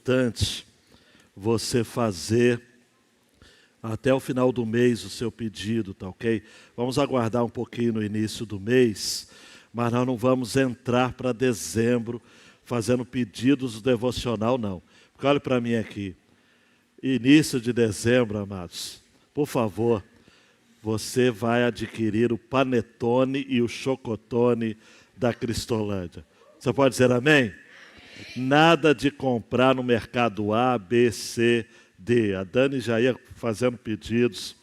Importante você fazer até o final do mês o seu pedido, tá ok? Vamos aguardar um pouquinho no início do mês, mas nós não vamos entrar para dezembro fazendo pedidos do devocional, não. Porque olha para mim aqui, início de dezembro, amados, por favor, você vai adquirir o panetone e o chocotone da Cristolândia. Você pode dizer amém? Nada de comprar no mercado A, B, C, D. A Dani já ia fazendo pedidos.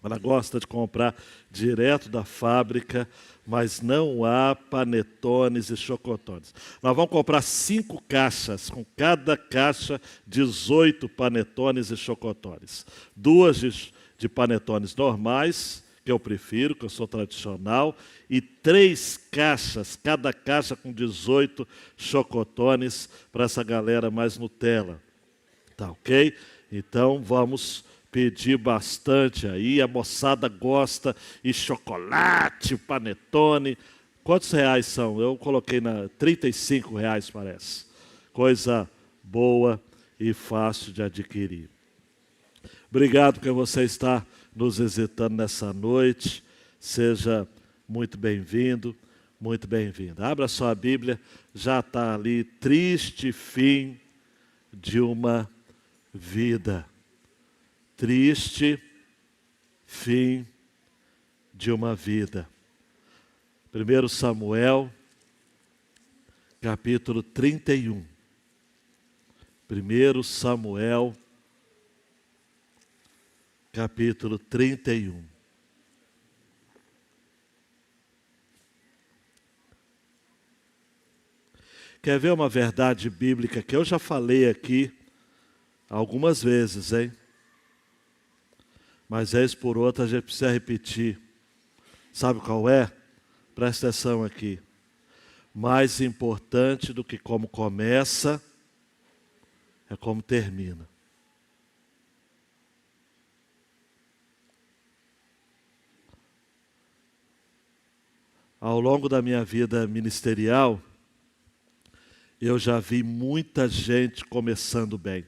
Ela gosta de comprar direto da fábrica, mas não há panetones e chocotones. Nós vamos comprar 5 caixas, com cada caixa 18 panetones e chocotones. 2 de panetones normais, que eu prefiro, que eu sou tradicional, e 3 caixas, cada caixa com 18 chocotones para essa galera mais Nutella. Tá ok? Então vamos pedir bastante aí, a moçada gosta, e chocolate, panetone. Quantos reais são? Eu coloquei na R$35, parece. Coisa boa e fácil de adquirir. Obrigado porque você está nos visitando nessa noite. Seja muito bem-vindo, muito bem-vinda. Abra sua Bíblia, já está ali, triste fim de uma vida. Triste fim de uma vida. 1 Samuel, capítulo 31. 1 Samuel, capítulo 31. Quer ver uma verdade bíblica que eu já falei aqui algumas vezes, hein? Mas vez por outra a gente precisa repetir. Sabe qual é? Presta atenção aqui. Mais importante do que como começa é como termina. Ao longo da minha vida ministerial, eu já vi muita gente começando bem.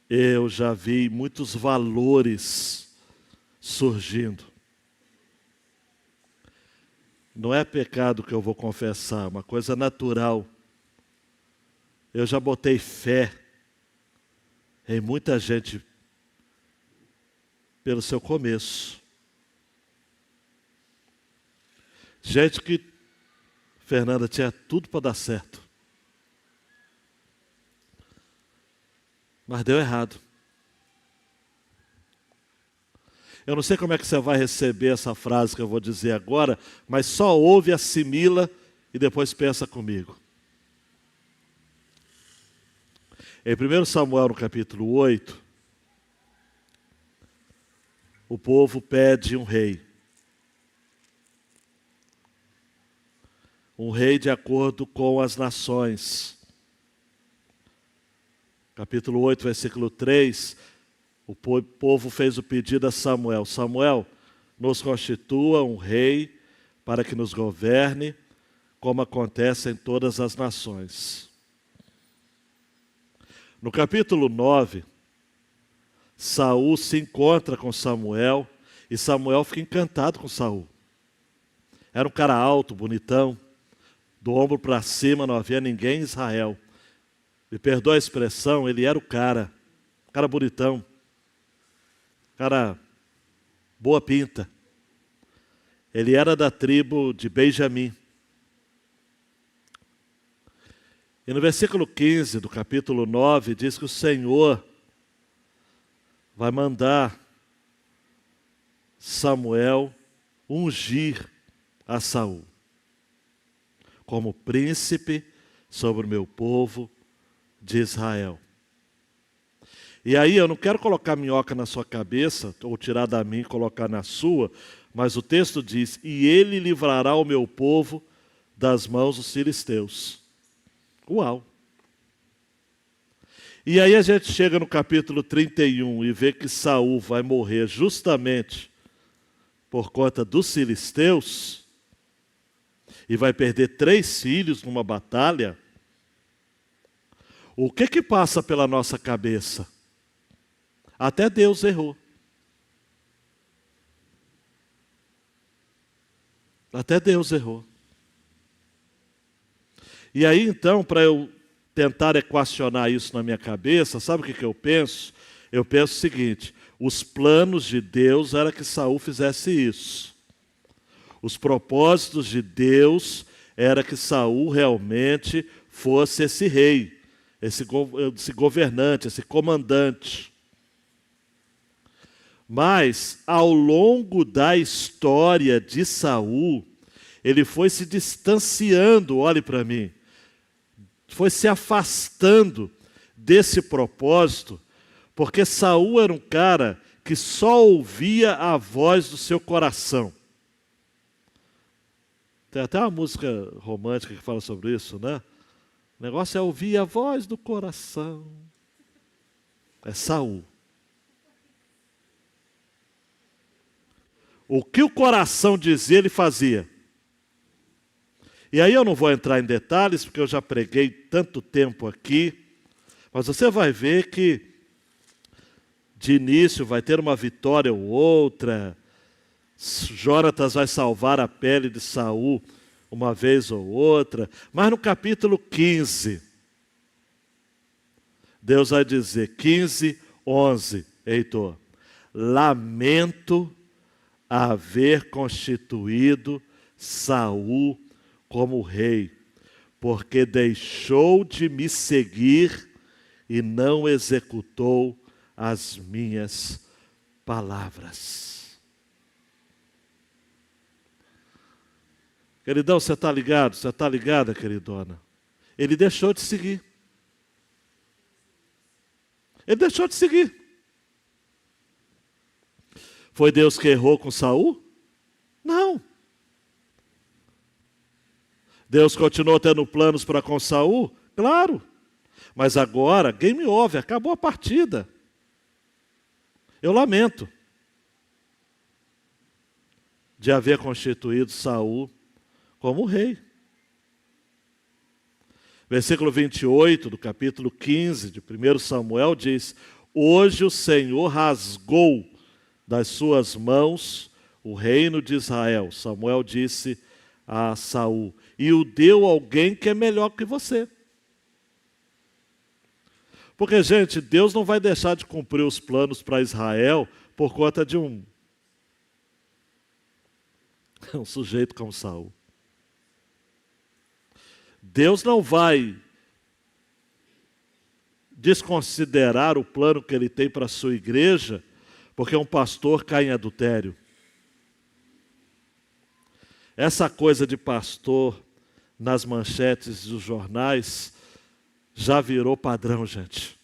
Eu já vi muitos valores surgindo. Não é pecado que eu vou confessar, é uma coisa natural. Eu já botei fé em muita gente pelo seu começo. Gente que, Fernanda, tinha tudo para dar certo. Mas deu errado. Eu não sei como é que você vai receber essa frase que eu vou dizer agora, mas só ouve, assimila e depois pensa comigo. Em 1 Samuel, no capítulo 8, o povo pede um rei. Um rei de acordo com as nações. Capítulo 8, versículo 3, o povo fez o pedido a Samuel. Samuel, nos constitua um rei para que nos governe, como acontece em todas as nações. No capítulo 9, Saul se encontra com Samuel, e Samuel fica encantado com Saul. Era um cara alto, bonitão, do ombro para cima não havia ninguém em Israel. Me perdoa a expressão, ele era o cara bonitão, cara boa pinta. Ele era da tribo de Benjamim. E no versículo 15 do capítulo 9 diz que o Senhor vai mandar Samuel ungir a Saul como príncipe sobre o meu povo de Israel. E aí eu não quero colocar minhoca na sua cabeça, ou tirar da minha e colocar na sua, mas o texto diz, e ele livrará o meu povo das mãos dos filisteus. Uau! E aí a gente chega no capítulo 31 e vê que Saul vai morrer justamente por conta dos filisteus. e vai perder 3 filhos numa batalha, o que passa pela nossa cabeça? Até Deus errou. Até Deus errou. E aí então, para eu tentar equacionar isso na minha cabeça, sabe o que eu penso? Eu penso o seguinte: os planos de Deus era que Saul fizesse isso. Os propósitos de Deus era que Saul realmente fosse esse rei, esse governante, esse comandante. Mas, ao longo da história de Saul, ele foi se distanciando, olhe para mim, foi se afastando desse propósito, porque Saul era um cara que só ouvia a voz do seu coração. Tem até uma música romântica que fala sobre isso, né? O negócio é ouvir a voz do coração. É Saul. O que o coração dizia, ele fazia. E aí eu não vou entrar em detalhes, porque eu já preguei tanto tempo aqui, mas você vai ver que, de início, vai ter uma vitória ou outra. Jonatas vai salvar a pele de Saul uma vez ou outra. Mas no capítulo 15, Deus vai dizer, 15:11, Heitor: lamento haver constituído Saul como rei, porque deixou de me seguir e não executou as minhas palavras. Queridão, você está ligado? Você está ligada, queridona? Ele deixou de seguir. Ele deixou de seguir. Foi Deus que errou com Saul? Não. Deus continuou tendo planos para com Saul? Claro. Mas agora, game over, acabou a partida. Eu lamento de haver constituído Saul como rei. Versículo 28 do capítulo 15 de 1 Samuel diz: hoje o Senhor rasgou das suas mãos o reino de Israel. Samuel disse a Saul: e o deu a alguém que é melhor que você. Porque, gente, Deus não vai deixar de cumprir os planos para Israel por conta de um sujeito como Saul. Deus não vai desconsiderar o plano que Ele tem para a sua igreja porque um pastor cai em adultério. Essa coisa de pastor nas manchetes dos jornais já virou padrão, gente.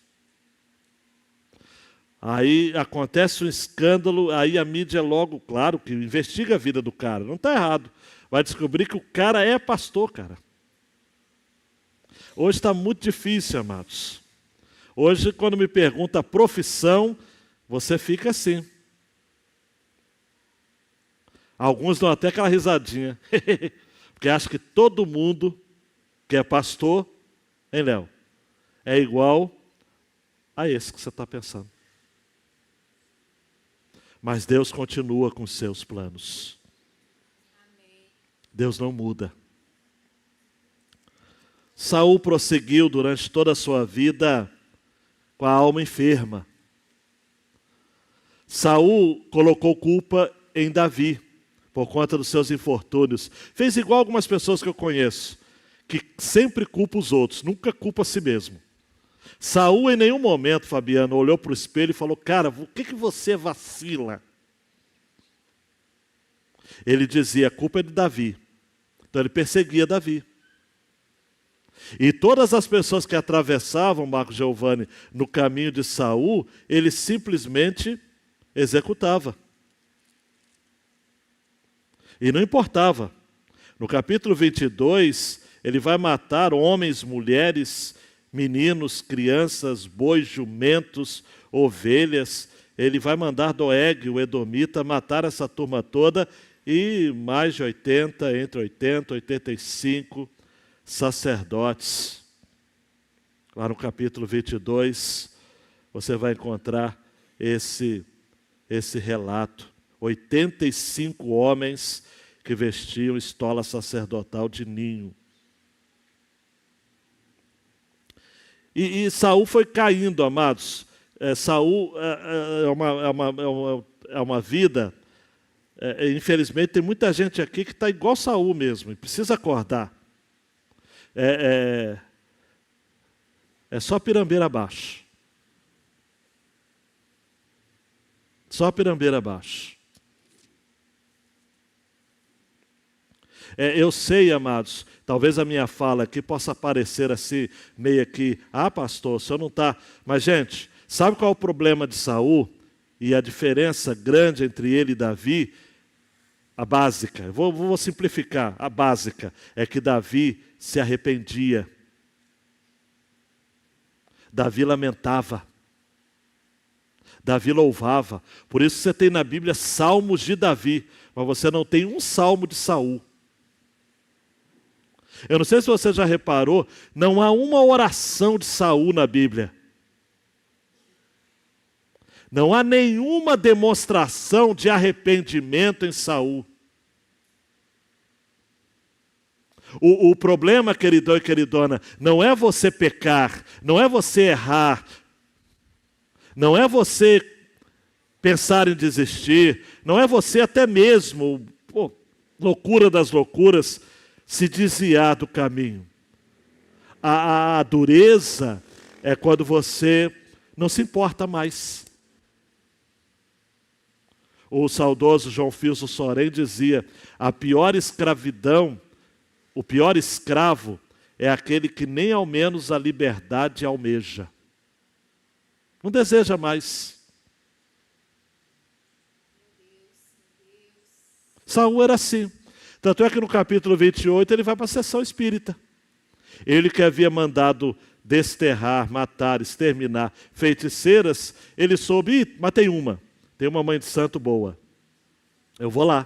Aí acontece um escândalo, aí a mídia logo, claro, que investiga a vida do cara. Não está errado. Vai descobrir que o cara é pastor, cara. Hoje está muito difícil, amados. Hoje, quando me pergunta a profissão, você fica assim. Alguns dão até aquela risadinha. Porque acham que todo mundo que é pastor, hein, Léo? É igual a esse que você está pensando. Mas Deus continua com os seus planos. Amém. Deus não muda. Saul prosseguiu durante toda a sua vida com a alma enferma. Saul colocou culpa em Davi, por conta dos seus infortúnios. Fez igual algumas pessoas que eu conheço, que sempre culpa os outros, nunca culpa a si mesmo. Saul em nenhum momento, Fabiano, olhou para o espelho e falou: cara, o que você vacila? Ele dizia: a culpa é de Davi. Então ele perseguia Davi. E todas as pessoas que atravessavam, Marco Giovanni, no caminho de Saul, ele simplesmente executava. E não importava. No capítulo 22, ele vai matar homens, mulheres, meninos, crianças, bois, jumentos, ovelhas. Ele vai mandar Doeg, o edomita, matar essa turma toda e mais de 80, entre 80 e 85 sacerdotes. Lá no capítulo 22, você vai encontrar esse relato. 85 homens que vestiam estola sacerdotal de linho. E Saul foi caindo, amados. Saul é uma vida... infelizmente, tem muita gente aqui que está igual Saul mesmo, e precisa acordar. É só pirambeira abaixo. Só pirambeira abaixo. Eu sei, amados, talvez a minha fala aqui possa parecer assim, meio que, pastor, o senhor não está... Mas, gente, sabe qual é o problema de Saul? E a diferença grande entre ele e Davi? A básica, vou simplificar, a básica é que Davi se arrependia. Davi lamentava. Davi louvava. Por isso você tem na Bíblia salmos de Davi, mas você não tem um salmo de Saul. Eu não sei se você já reparou, não há uma oração de Saul na Bíblia. Não há nenhuma demonstração de arrependimento em Saul. O problema, queridão e queridona, não é você pecar, não é você errar, não é você pensar em desistir, não é você até mesmo, loucura das loucuras, se desviar do caminho. A dureza é quando você não se importa mais. O saudoso João Filso Sorém dizia: a pior escravidão, o pior escravo é aquele que nem ao menos a liberdade almeja. Não deseja mais. Saul era assim. Tanto é que no capítulo 28 ele vai para a sessão espírita. Ele que havia mandado desterrar, matar, exterminar feiticeiras, ele soube, matei uma. Tem uma mãe de santo boa. Eu vou lá.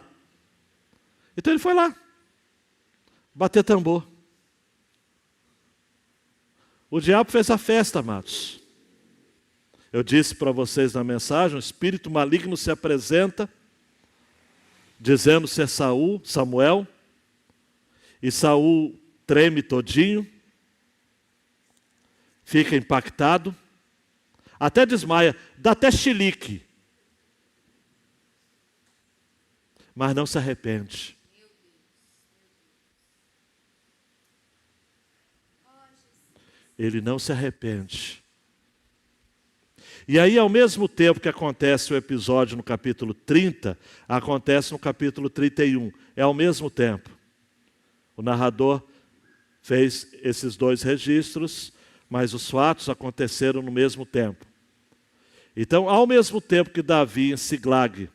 Então ele foi lá. Bater tambor. O diabo fez a festa, amados. Eu disse para vocês na mensagem, um espírito maligno se apresenta, dizendo ser Samuel, e Saul treme todinho, fica impactado, até desmaia, dá até chilique, mas não se arrepende. Ele não se arrepende. E aí, ao mesmo tempo que acontece o episódio no capítulo 30, acontece no capítulo 31. É ao mesmo tempo. O narrador fez esses dois registros, mas os fatos aconteceram no mesmo tempo. Então, ao mesmo tempo que Davi em Siglag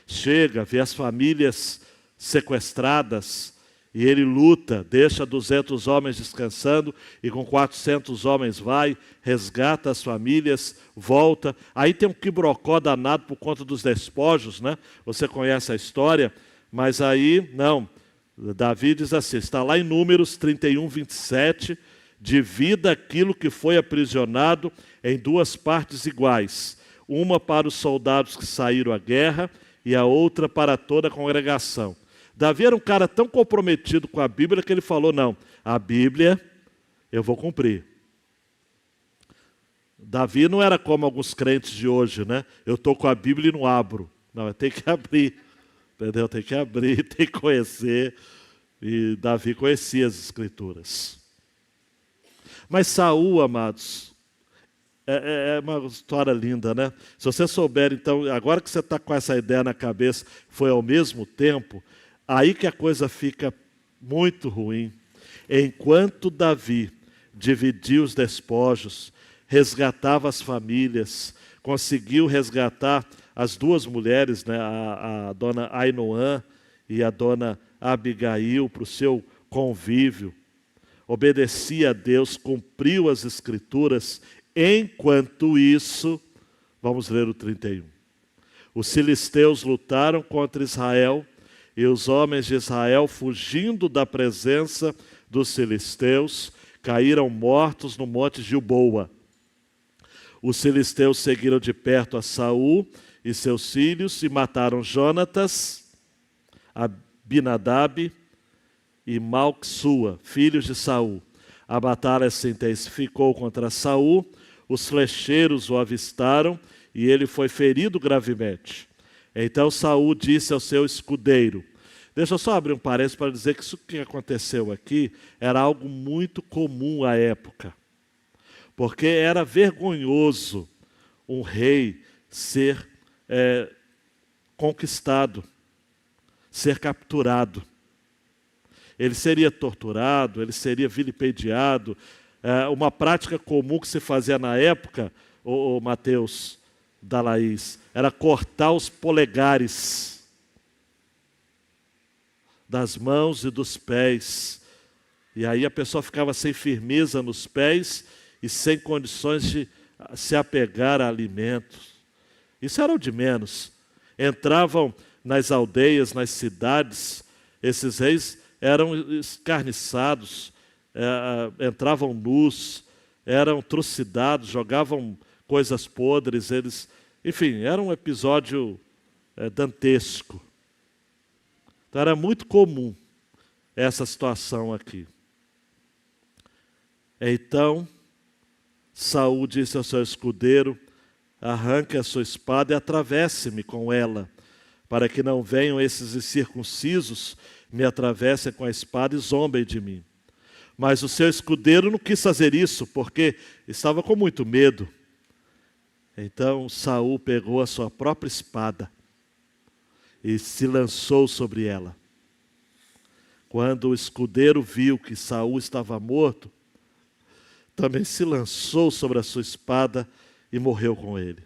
chega, vê as famílias sequestradas, e ele luta, deixa 200 homens descansando, e com 400 homens vai, resgata as famílias, volta. Aí tem um quibrocó danado por conta dos despojos, né? Você conhece a história, mas aí, não. Davi diz assim, está lá em Números 31, 27, divida aquilo que foi aprisionado em duas partes iguais. Uma para os soldados que saíram à guerra e a outra para toda a congregação. Davi era um cara tão comprometido com a Bíblia que ele falou, não, a Bíblia eu vou cumprir. Davi não era como alguns crentes de hoje, né? Eu estou com a Bíblia e não abro. Não, tem que abrir, entendeu? Tem que abrir, tem que conhecer. E Davi conhecia as Escrituras. Mas Saul, amados, é uma história linda, né? Se você souber, então, agora que você está com essa ideia na cabeça, foi ao mesmo tempo, aí que a coisa fica muito ruim. Enquanto Davi dividia os despojos, resgatava as famílias, conseguiu resgatar as duas mulheres, né, a dona Ainoã e a dona Abigail, para o seu convívio, obedecia a Deus, cumpriu as Escrituras. Enquanto isso, vamos ler o 31. Os filisteus lutaram contra Israel, E os homens de Israel, fugindo da presença dos filisteus, caíram mortos no monte Gilboa. Os filisteus seguiram de perto a Saul e seus filhos e mataram Jonatas, Abinadab e Malquissua, filhos de Saul. A batalha se intensificou contra Saul, os flecheiros o avistaram e ele foi ferido gravemente. Então Saul disse ao seu escudeiro, deixa eu só abrir um parênteses para dizer que isso que aconteceu aqui era algo muito comum à época. Porque era vergonhoso um rei ser conquistado, ser capturado. Ele seria torturado, ele seria vilipendiado. Uma prática comum que se fazia na época, o Mateus da Laís, era cortar os polegares das mãos e dos pés. E aí a pessoa ficava sem firmeza nos pés e sem condições de se apegar a alimentos. Isso era o de menos. Entravam nas aldeias, nas cidades, esses reis eram escarniçados, entravam nus, eram trucidados, jogavam coisas podres, enfim, era um episódio dantesco. Então era muito comum essa situação aqui. Então, Saul disse ao seu escudeiro, arranque a sua espada e atravesse-me com ela, para que não venham esses incircuncisos, me atravessem com a espada e zombem de mim. Mas o seu escudeiro não quis fazer isso, porque estava com muito medo. Então Saul pegou a sua própria espada e se lançou sobre ela. Quando o escudeiro viu que Saul estava morto, também se lançou sobre a sua espada e morreu com ele.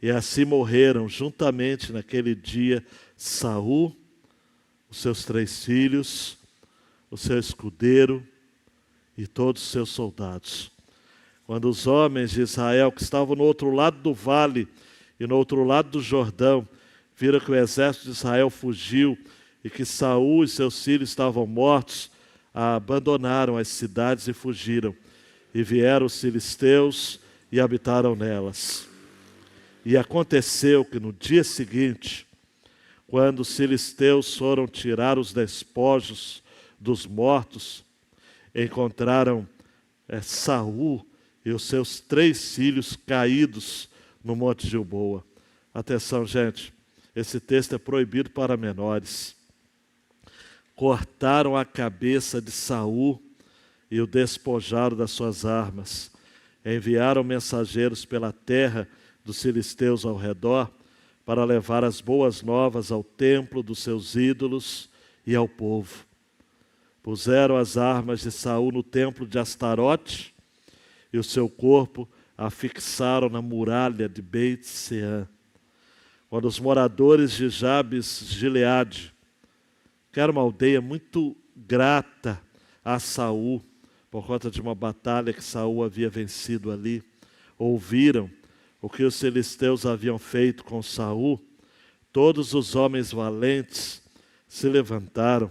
E assim morreram juntamente naquele dia Saul, os seus 3 filhos, o seu escudeiro e todos os seus soldados. Quando os homens de Israel que estavam no outro lado do vale e no outro lado do Jordão viram que o exército de Israel fugiu e que Saul e seus filhos estavam mortos, abandonaram as cidades e fugiram. E vieram os filisteus e habitaram nelas. E aconteceu que no dia seguinte, quando os filisteus foram tirar os despojos dos mortos, encontraram Saul e os seus 3 filhos caídos no Monte Gilboa. Atenção, gente, esse texto é proibido para menores. Cortaram a cabeça de Saul e o despojaram das suas armas. Enviaram mensageiros pela terra dos filisteus ao redor para levar as boas novas ao templo dos seus ídolos e ao povo. Puseram as armas de Saul no templo de Astarote e o seu corpo afixaram na muralha de Beit-Sean. Quando os moradores de Jabes-Gileade, que era uma aldeia muito grata a Saul, por conta de uma batalha que Saul havia vencido ali, ouviram o que os filisteus haviam feito com Saul, todos os homens valentes se levantaram,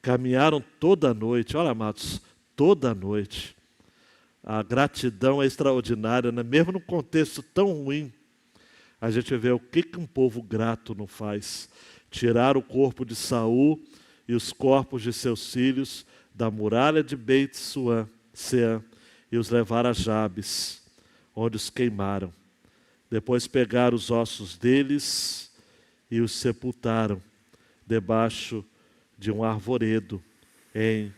caminharam toda a noite, olha, amados, toda a noite. A gratidão é extraordinária, né? Mesmo num contexto tão ruim, a gente vê o que um povo grato não faz. Tirar o corpo de Saul e os corpos de seus filhos da muralha de Beit-Sean e os levar a Jabes, onde os queimaram. Depois pegaram os ossos deles e os sepultaram debaixo de um arvoredo em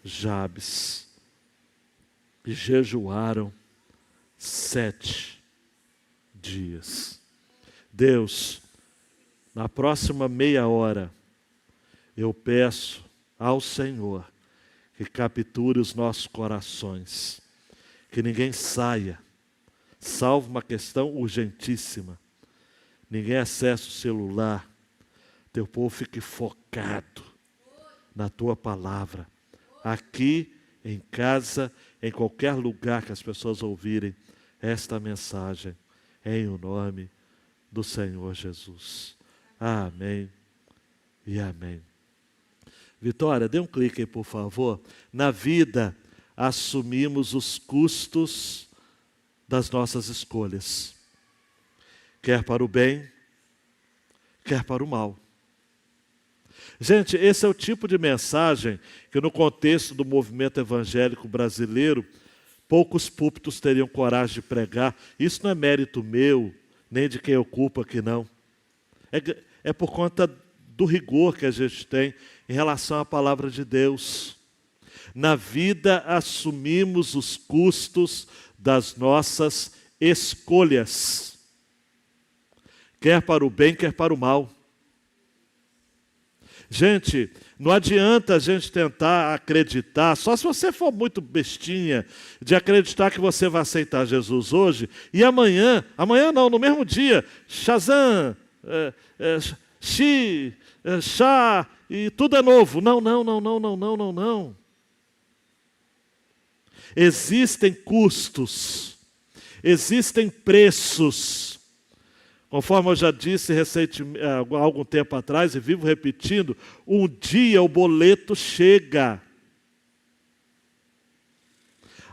Jabes. E jejuaram 7 dias. Deus, na próxima meia hora, eu peço ao Senhor que capture os nossos corações, que ninguém saia, salvo uma questão urgentíssima, ninguém acesse o celular, teu povo fique focado na tua palavra, aqui em casa, em qualquer lugar que as pessoas ouvirem esta mensagem, em o nome do Senhor Jesus. Amém e amém. Vitória, dê um clique aí, por favor. Na vida, assumimos os custos das nossas escolhas. Quer para o bem, quer para o mal. Gente, esse é o tipo de mensagem que no contexto do movimento evangélico brasileiro, poucos púlpitos teriam coragem de pregar. Isso não é mérito meu, nem de quem ocupa aqui não. É por conta do rigor que a gente tem em relação à palavra de Deus. Na vida assumimos os custos das nossas escolhas. Quer para o bem, quer para o mal. Gente, não adianta a gente tentar acreditar, só se você for muito bestinha, de acreditar que você vai aceitar Jesus hoje, e amanhã não, no mesmo dia, Shazam, Chá, e tudo é novo. Não. Existem custos, existem preços. Conforme eu já disse há algum tempo atrás, e vivo repetindo, um dia o boleto chega.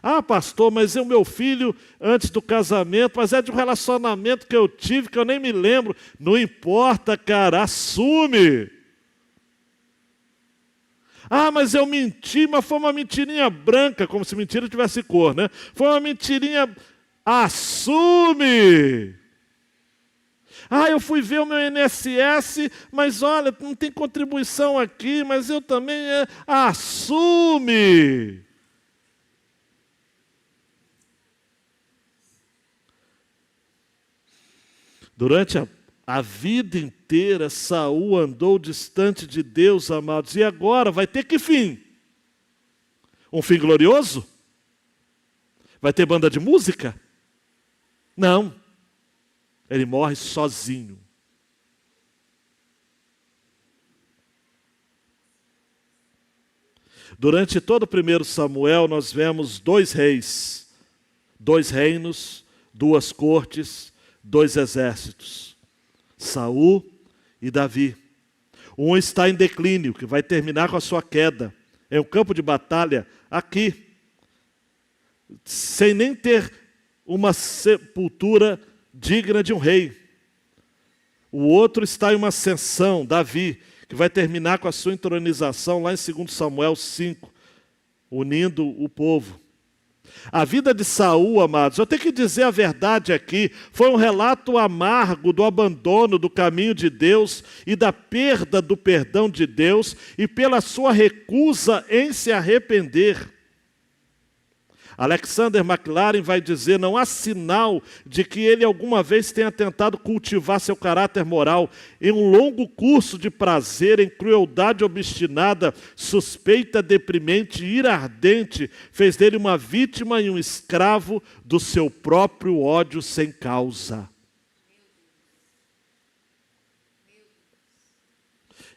Ah, pastor, mas o meu filho, antes do casamento, mas é de um relacionamento que eu tive, que eu nem me lembro. Não importa, cara, assume. Ah, mas eu menti, mas foi uma mentirinha branca, como se mentira tivesse cor, né? Foi uma mentirinha, assume. Ah, eu fui ver o meu INSS, mas olha, não tem contribuição aqui, mas eu também... Assume! Durante a vida inteira, Saul andou distante de Deus, amados. E agora vai ter que fim? Um fim glorioso? Vai ter banda de música? Não. Ele morre sozinho. Durante todo o 1 Samuel, nós vemos 2 reis, 2 reinos, 2 cortes, 2 exércitos. Saul e Davi. Um está em declínio, que vai terminar com a sua queda. É um campo de batalha aqui, sem nem ter uma sepultura digna de um rei. O outro está em uma ascensão, Davi, que vai terminar com a sua entronização lá em 2 Samuel 5, unindo o povo. A vida de Saul, amados, eu tenho que dizer a verdade aqui, foi um relato amargo do abandono do caminho de Deus e da perda do perdão de Deus e pela sua recusa em se arrepender. Alexander McLaren vai dizer, não há sinal de que ele alguma vez tenha tentado cultivar seu caráter moral. Em um longo curso de prazer, em crueldade obstinada, suspeita, deprimente e ira ardente, fez dele uma vítima e um escravo do seu próprio ódio sem causa.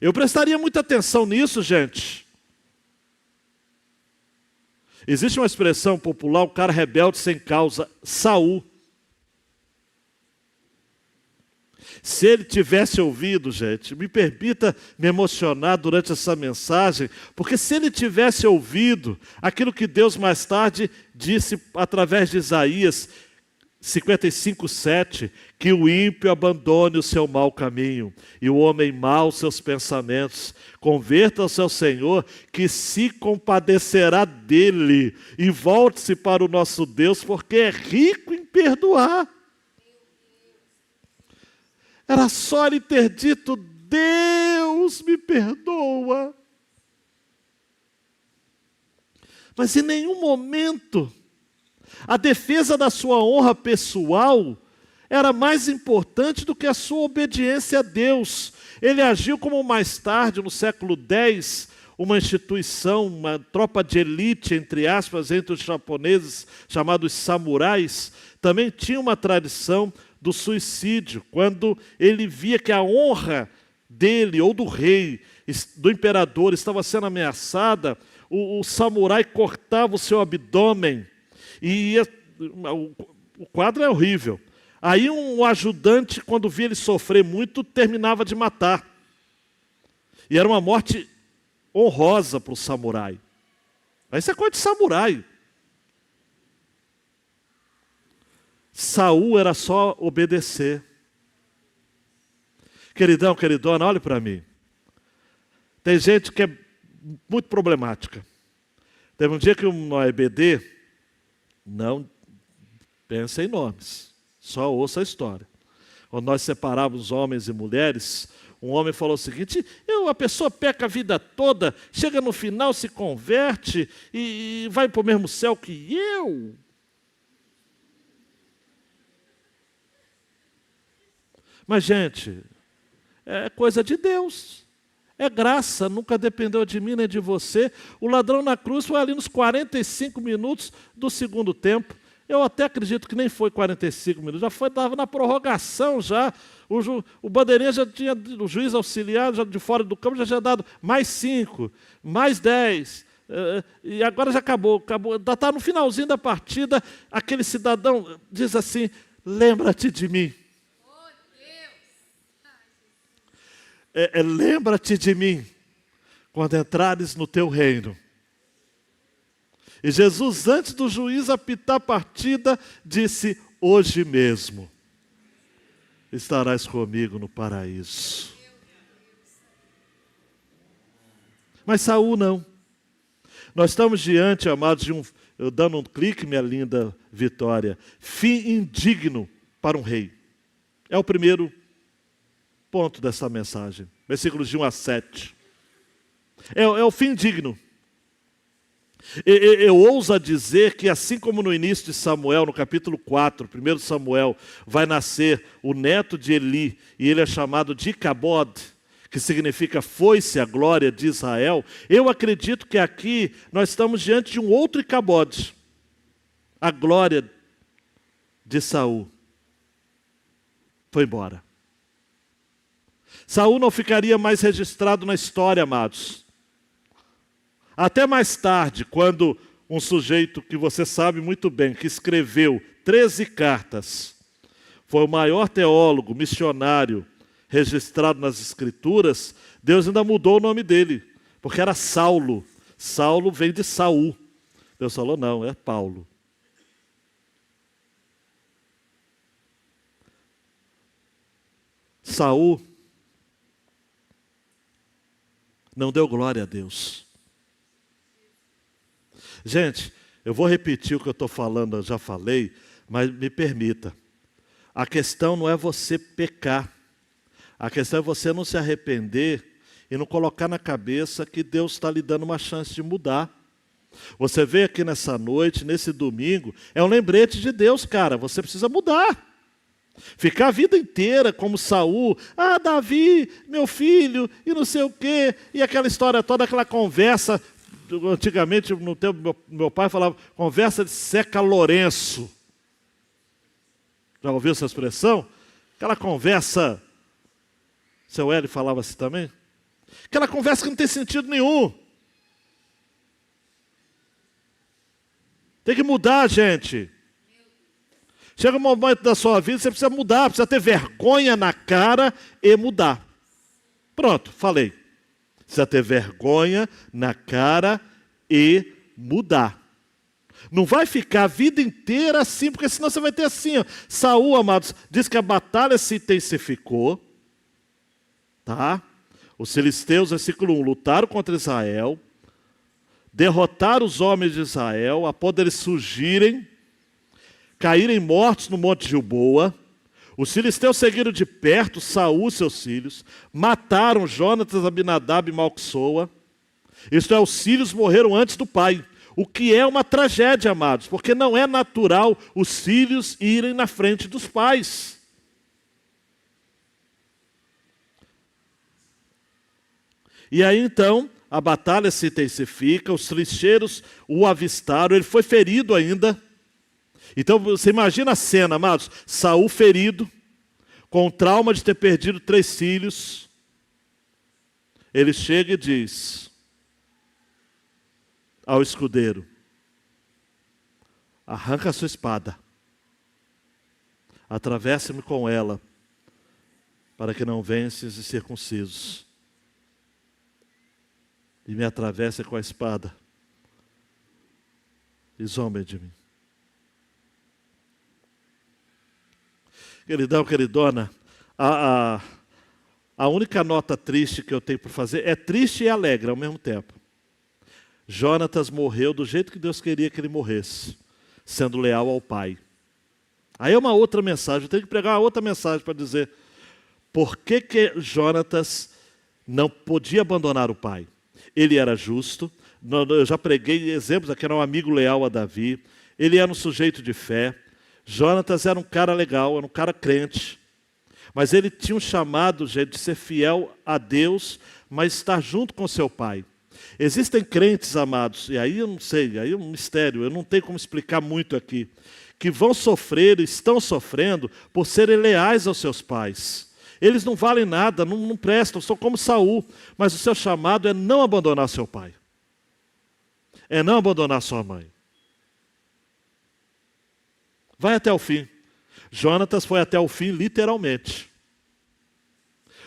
Eu prestaria muita atenção nisso, gente. Existe uma expressão popular, o cara rebelde sem causa, Saul. Se ele tivesse ouvido, gente, me permita me emocionar durante essa mensagem, porque se ele tivesse ouvido aquilo que Deus mais tarde disse através de Isaías 55:7, que o ímpio abandone o seu mau caminho e o homem mau seus pensamentos, converta-se ao Senhor, que se compadecerá dele, e volte-se para o nosso Deus, porque é rico em perdoar. Era só ele ter dito, Deus me perdoa. Mas em nenhum momento a defesa da sua honra pessoal era mais importante do que a sua obediência a Deus. Ele agiu como mais tarde, no século X, uma instituição, uma tropa de elite, entre aspas, entre os japoneses, chamados samurais, também tinha uma tradição do suicídio, quando ele via que a honra dele, ou do rei, do imperador, estava sendo ameaçada, o samurai cortava o seu abdômen, e o quadro é horrível. Aí um ajudante, quando via ele sofrer muito, terminava de matar. E era uma morte honrosa para o samurai. Isso é coisa de samurai. Saul era só obedecer. Queridão, queridona, olhe para mim. Tem gente que é muito problemática. Teve um dia que no EBD, não pensa em nomes, só ouça a história. Quando nós separávamos homens e mulheres, um homem falou o seguinte: a pessoa peca a vida toda, chega no final, se converte e vai para o mesmo céu que eu. Mas, gente, é coisa de Deus. É graça, nunca dependeu de mim nem de você. O ladrão na cruz foi ali nos 45 minutos do segundo tempo. Eu até acredito que nem foi 45 minutos, já foi, estava na prorrogação já. O bandeirinha já tinha, o juiz auxiliar já de fora do campo já tinha dado mais 5, mais 10. E agora já acabou. Está no finalzinho da partida, aquele cidadão diz assim: lembra-te de mim. Lembra-te de mim quando entrares no teu reino. E Jesus, antes do juiz apitar a partida, disse: hoje mesmo estarás comigo no paraíso. Mas Saul não. Nós estamos diante, amados, dando um clique, minha linda Vitória, fim indigno para um rei. É o primeiro ponto dessa mensagem. Versículos de 1 a 7. É o fim digno. Eu ouso dizer que, assim como no início de Samuel, no capítulo 4, 1 Samuel, vai nascer o neto de Eli, e ele é chamado de Icabod, que significa foi-se a glória de Israel. Eu acredito que aqui nós estamos diante de um outro Icabod, a glória de Saul. Foi embora. Saul não ficaria mais registrado na história, amados. Até mais tarde, quando um sujeito que você sabe muito bem, que escreveu 13 cartas, foi o maior teólogo, missionário registrado nas Escrituras, Deus ainda mudou o nome dele, porque era Saulo. Saulo vem de Saul. Deus falou: não, é Paulo. Saul não deu glória a Deus. Gente, eu vou repetir o que eu estou falando, eu já falei, mas me permita. A questão não é você pecar. A questão é você não se arrepender e não colocar na cabeça que Deus está lhe dando uma chance de mudar. Você veio aqui nessa noite, nesse domingo, é um lembrete de Deus, cara, você precisa mudar. Ficar a vida inteira como Saul: Davi, meu filho, e não sei o quê, e aquela história toda, aquela conversa. Antigamente, no tempo, meu pai falava conversa de Seca Lourenço. Já ouviu essa expressão? Aquela conversa, seu Hélio falava assim também? Aquela conversa que não tem sentido nenhum. Tem que mudar, gente. Chega um momento da sua vida, você precisa mudar, precisa ter vergonha na cara e mudar. Pronto, falei. Precisa ter vergonha na cara e mudar. Não vai ficar a vida inteira assim, porque senão você vai ter assim. Saul, amados, diz que a batalha se intensificou. Tá? Os filisteus, versículo 1, lutaram contra Israel, derrotaram os homens de Israel, a ponto deles surgirem, caírem mortos no monte Gilboa. Os filisteus seguiram de perto Saul e seus filhos, mataram Jonatas, Abinadab e Malquissoa. Isto é, os filhos morreram antes do pai, o que é uma tragédia, amados, porque não é natural os filhos irem na frente dos pais. E aí então, a batalha se intensifica, os trincheiros o avistaram, ele foi ferido ainda. Então você imagina a cena, amados: Saul ferido, com o trauma de ter perdido 3 filhos. Ele chega e diz ao escudeiro: arranca a sua espada, atravessa-me com ela, para que não vences e circuncisos. e me atravessa com a espada e zomba de mim. Queridão, queridona, a única nota triste que eu tenho para fazer é triste e alegre ao mesmo tempo. Jonatas morreu do jeito que Deus queria que ele morresse, sendo leal ao pai. Aí é uma outra mensagem, eu tenho que pregar uma outra mensagem para dizer por que Jonatas não podia abandonar o pai. Ele era justo, eu já preguei exemplos aqui, era um amigo leal a Davi, ele era um sujeito de fé. Jonatas era um cara legal, era um cara crente, mas ele tinha um chamado, gente, de ser fiel a Deus, mas estar junto com seu pai. Existem crentes, amados, e aí eu não sei, aí é um mistério, eu não tenho como explicar muito aqui, que vão sofrer, estão sofrendo, por serem leais aos seus pais. Eles não valem nada, não prestam, são como Saul, mas o seu chamado é não abandonar seu pai, é não abandonar sua mãe. Vai até o fim. Jonatas foi até o fim, literalmente.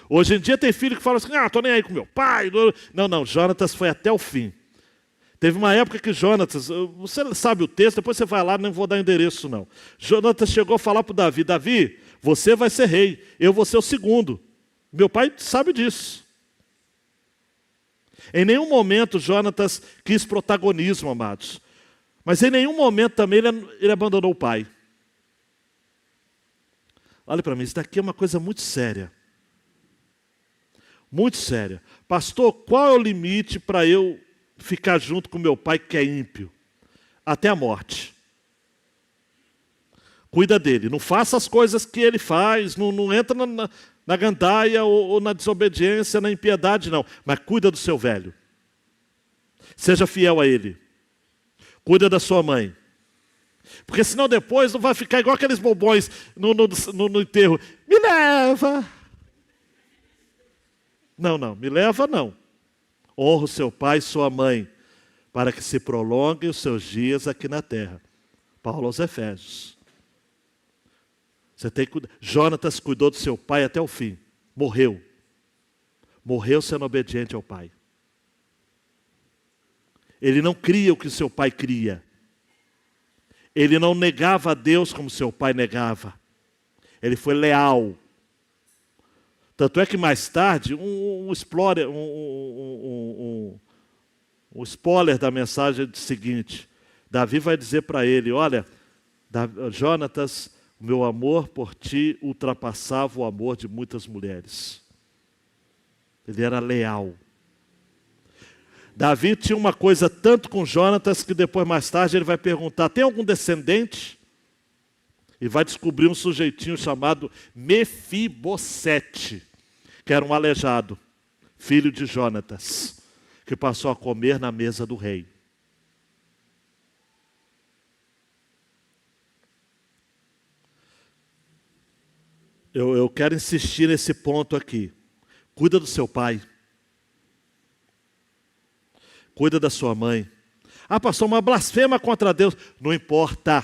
Hoje em dia tem filho que fala assim, estou nem aí com meu pai. Não, Jonatas foi até o fim. Teve uma época que Jonatas, você sabe o texto, depois você vai lá, não vou dar endereço não. Jonatas chegou a falar para Davi, Davi, você vai ser rei, eu vou ser o segundo. Meu pai sabe disso. Em nenhum momento Jonatas quis protagonismo, amados. Mas em nenhum momento também ele abandonou o pai. Olha para mim, isso daqui é uma coisa muito séria. Muito séria. Pastor, qual é o limite para eu ficar junto com meu pai que é ímpio? Até a morte. Cuida dele. Não faça as coisas que ele faz. Não entra na gandaia ou na desobediência, na impiedade, não. Mas cuida do seu velho. Seja fiel a ele. Cuida da sua mãe. Porque senão depois não vai ficar igual aqueles bobões no enterro. Me leva. Não, me leva não. Honra o seu pai e sua mãe, para que se prolonguem os seus dias aqui na terra. Paulo aos Efésios. Você tem que cuidar. Jonatas cuidou do seu pai até o fim. Morreu. Morreu sendo obediente ao pai. Ele não cria o que seu pai cria. Ele não negava a Deus como seu pai negava. Ele foi leal. Tanto é que mais tarde, um spoiler da mensagem é o seguinte. Davi vai dizer para ele, olha, Jonatas, o meu amor por ti ultrapassava o amor de muitas mulheres. Ele era leal. Davi tinha uma coisa tanto com Jonatas que depois, mais tarde, ele vai perguntar, tem algum descendente? E vai descobrir um sujeitinho chamado Mefibosete, que era um aleijado, filho de Jonatas, que passou a comer na mesa do rei. Eu quero insistir nesse ponto aqui. Cuida do seu pai. Cuida da sua mãe. Ah, pastor, uma blasfema contra Deus. Não importa.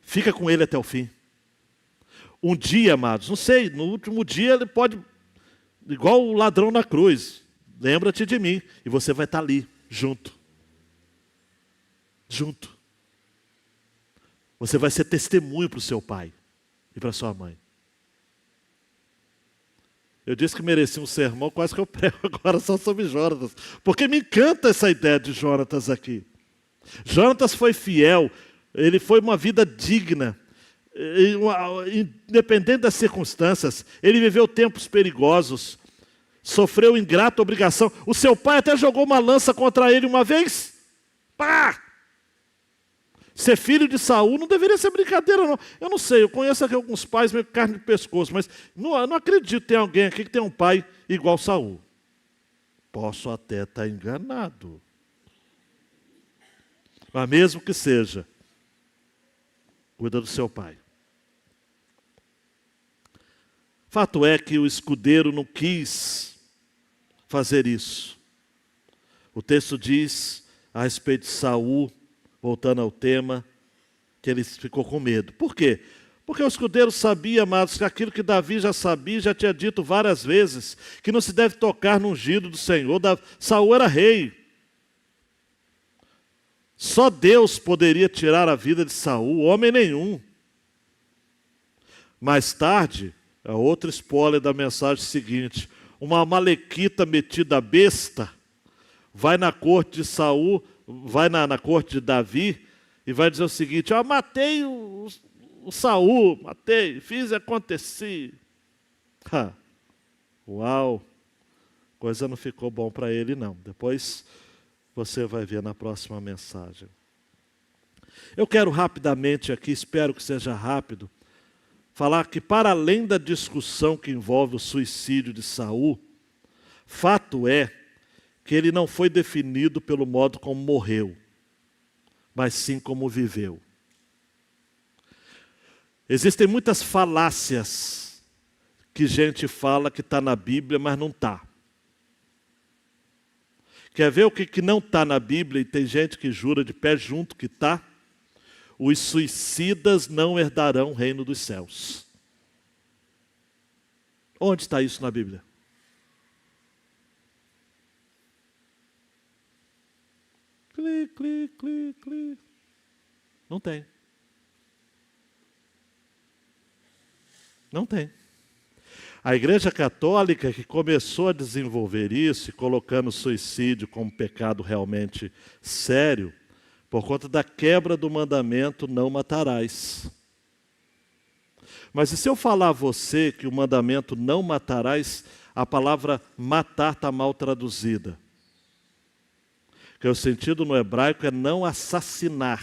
Fica com ele até o fim. Um dia, amados, não sei, no último dia ele pode, igual o ladrão na cruz, lembra-te de mim. E você vai estar ali, junto. Junto. Você vai ser testemunho para o seu pai e para a sua mãe. Eu disse que merecia um sermão, quase que eu prego agora só sobre Jonatas. Porque me encanta essa ideia de Jonatas aqui. Jonatas foi fiel, ele foi uma vida digna, independente das circunstâncias. Ele viveu tempos perigosos, sofreu ingrata obrigação. O seu pai até jogou uma lança contra ele uma vez. Pá! Ser filho de Saul não deveria ser brincadeira, não. Eu não sei, eu conheço aqui alguns pais meio carne de pescoço, mas não acredito que tem alguém aqui que tem um pai igual Saul. Posso até estar enganado. Mas mesmo que seja, cuida do seu pai. Fato é que o escudeiro não quis fazer isso. O texto diz a respeito de Saul, voltando ao tema, que ele ficou com medo. Por quê? Porque o escudeiro sabia, amados, que aquilo que Davi já sabia, já tinha dito várias vezes, que não se deve tocar no ungido do Senhor. Saul era rei. Só Deus poderia tirar a vida de Saul, homem nenhum. Mais tarde, é outro spoiler da mensagem seguinte: uma amalequita metida besta vai na corte de Saul, vai na corte de Davi e vai dizer o seguinte: matei o Saul, matei, fiz e aconteci. Uau, coisa não ficou bom para ele não. Depois você vai ver na próxima mensagem. Eu quero rapidamente aqui, espero que seja rápido, falar que para além da discussão que envolve o suicídio de Saul, fato é que ele não foi definido pelo modo como morreu, mas sim como viveu. Existem muitas falácias que gente fala que está na Bíblia, mas não está. Quer ver o que não está na Bíblia, e tem gente que jura de pé junto que está? Os suicidas não herdarão o reino dos céus. Onde está isso na Bíblia? Clique. Não tem. Não tem. A Igreja Católica, que começou a desenvolver isso, colocando o suicídio como pecado realmente sério, por conta da quebra do mandamento, não matarás. Mas e se eu falar a você que o mandamento não matarás, a palavra matar está mal traduzida? Que o sentido no hebraico é não assassinar.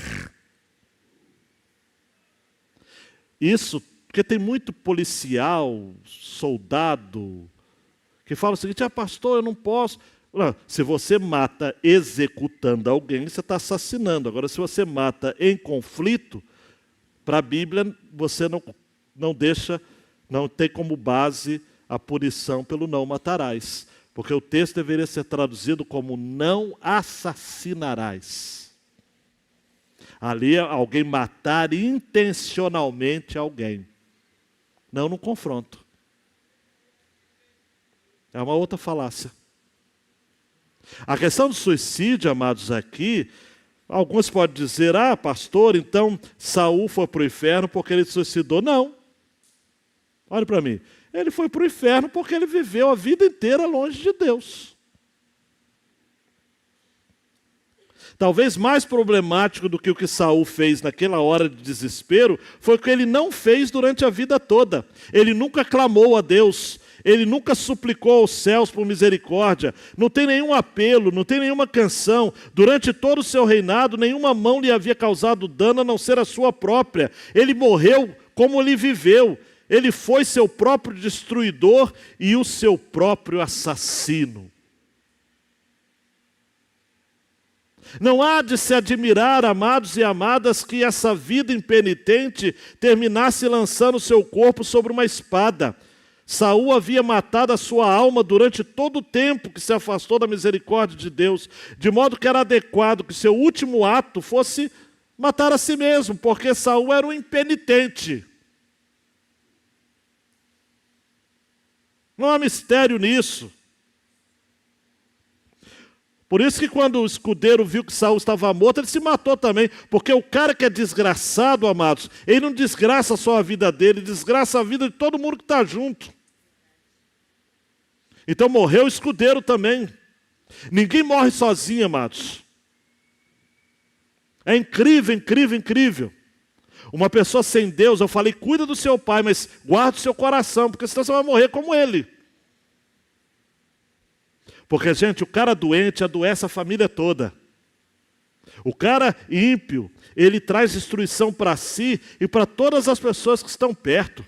Isso, porque tem muito policial, soldado, que fala o seguinte: pastor, eu não posso. Não, se você mata executando alguém, você está assassinando. Agora, se você mata em conflito, para a Bíblia, você não tem como base a punição pelo não matarás. Porque o texto deveria ser traduzido como não assassinarás. Ali é alguém matar intencionalmente alguém. Não no confronto. É uma outra falácia. A questão do suicídio, amados, aqui, alguns podem dizer: pastor, então Saul foi para o inferno porque ele se suicidou. Não. Olha para mim. Ele foi para o inferno porque ele viveu a vida inteira longe de Deus. Talvez mais problemático do que o que Saul fez naquela hora de desespero foi o que ele não fez durante a vida toda. Ele nunca clamou a Deus, ele nunca suplicou aos céus por misericórdia, não tem nenhum apelo, não tem nenhuma canção. Durante todo o seu reinado, nenhuma mão lhe havia causado dano a não ser a sua própria. Ele morreu como ele viveu. Ele foi seu próprio destruidor e o seu próprio assassino. Não há de se admirar, amados e amadas, que essa vida impenitente terminasse lançando seu corpo sobre uma espada. Saul havia matado a sua alma durante todo o tempo que se afastou da misericórdia de Deus, de modo que era adequado que seu último ato fosse matar a si mesmo, porque Saul era um impenitente. Não há mistério nisso. Por isso que quando o escudeiro viu que Saul estava morto, ele se matou também. Porque o cara que é desgraçado, amados, ele não desgraça só a vida dele, ele desgraça a vida de todo mundo que está junto. Então morreu o escudeiro também. Ninguém morre sozinho, amados. É incrível, incrível, incrível. Uma pessoa sem Deus, eu falei, cuida do seu pai, mas guarda o seu coração, porque senão você vai morrer como ele. Porque, gente, o cara doente adoece a família toda. O cara ímpio, ele traz destruição para si e para todas as pessoas que estão perto.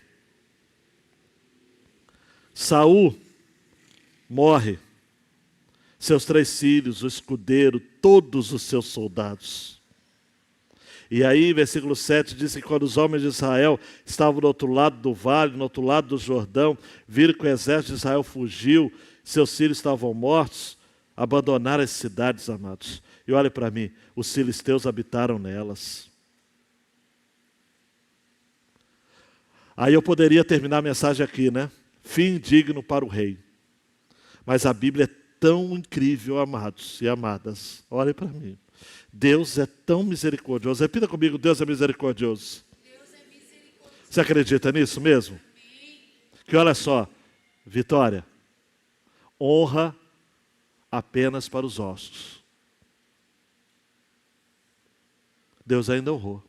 Saul morre. Seus 3 filhos, o escudeiro, todos os seus soldados. E aí, versículo 7 diz que quando os homens de Israel estavam do outro lado do vale, no outro lado do Jordão, viram que o exército de Israel fugiu, seus filhos estavam mortos, abandonaram as cidades, amados. E olha para mim, os filisteus habitaram nelas. Aí eu poderia terminar a mensagem aqui, né? Fim digno para o rei. Mas a Bíblia é tão incrível, amados e amadas. Olhem para mim. Deus é tão misericordioso. Repita comigo, Deus é misericordioso. Deus é misericordioso. Você acredita nisso mesmo? Que olha só, Vitória, honra apenas para os ossos. Deus ainda honrou.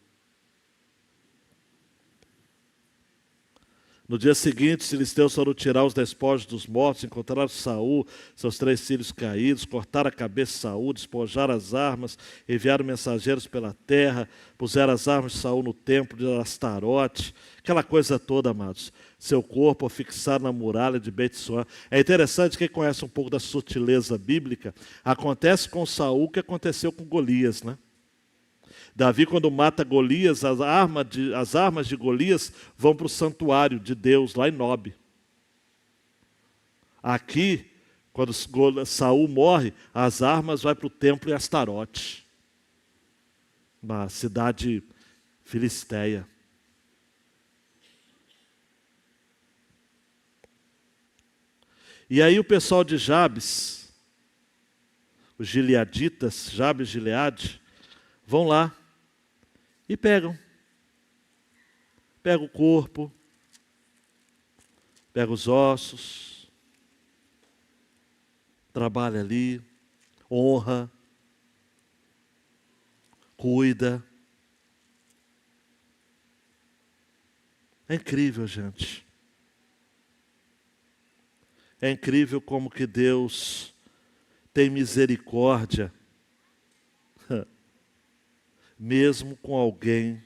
No dia seguinte, os filisteus foram tirar os despojos dos mortos, encontraram Saul, seus 3 filhos caídos, cortaram a cabeça de Saul, despojaram as armas, enviaram mensageiros pela terra, puseram as armas de Saul no templo de Astarote, aquela coisa toda, amados. Seu corpo fixado na muralha de Bet-Suan. É interessante, quem conhece um pouco da sutileza bíblica, acontece com Saul o que aconteceu com Golias, né? Davi, quando mata Golias, as armas de Golias vão para o santuário de Deus, lá em Nob. Aqui, quando Saul morre, as armas vão para o templo em Astarote, na cidade filisteia. E aí o pessoal de Jabes, os gileaditas, Jabes e Gileade, vão lá e pegam o corpo, pega os ossos, trabalha ali, honra, cuida. É incrível, gente. É incrível como que Deus tem misericórdia mesmo com alguém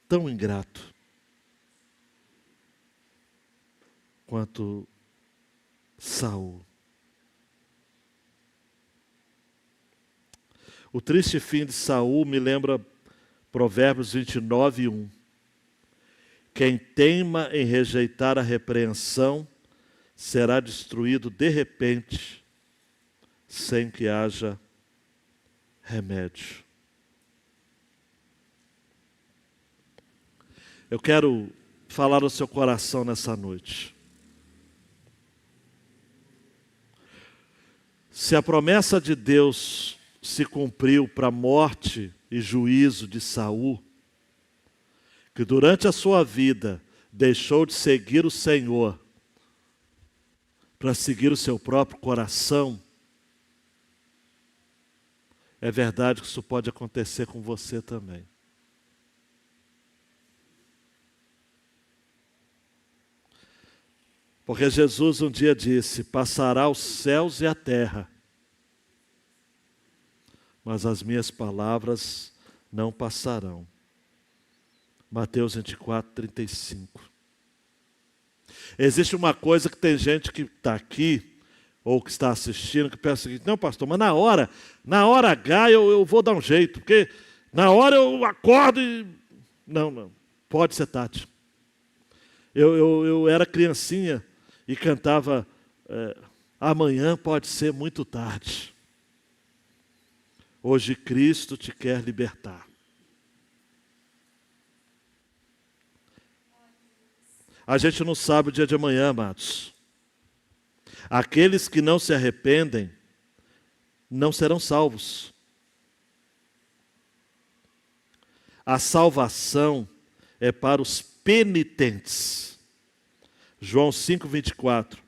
tão ingrato quanto Saul. O triste fim de Saul me lembra Provérbios 29:1. Quem teima em rejeitar a repreensão será destruído de repente, sem que haja remédio. Eu quero falar ao seu coração nessa noite. Se a promessa de Deus se cumpriu para a morte e juízo de Saul, que durante a sua vida deixou de seguir o Senhor para seguir o seu próprio coração, é verdade que isso pode acontecer com você também. Porque Jesus um dia disse: passará os céus e a terra, mas as minhas palavras não passarão. Mateus 24:35. Existe uma coisa que tem gente que está aqui, ou que está assistindo, que pensa o seguinte: não, pastor, mas na hora H eu vou dar um jeito, porque na hora eu acordo e... Não, pode ser Tati. Eu era criancinha e cantava amanhã pode ser muito tarde. Hoje Cristo te quer libertar. A gente não sabe o dia de amanhã, amados. Aqueles que não se arrependem não serão salvos. A salvação é para os penitentes. João 5:24.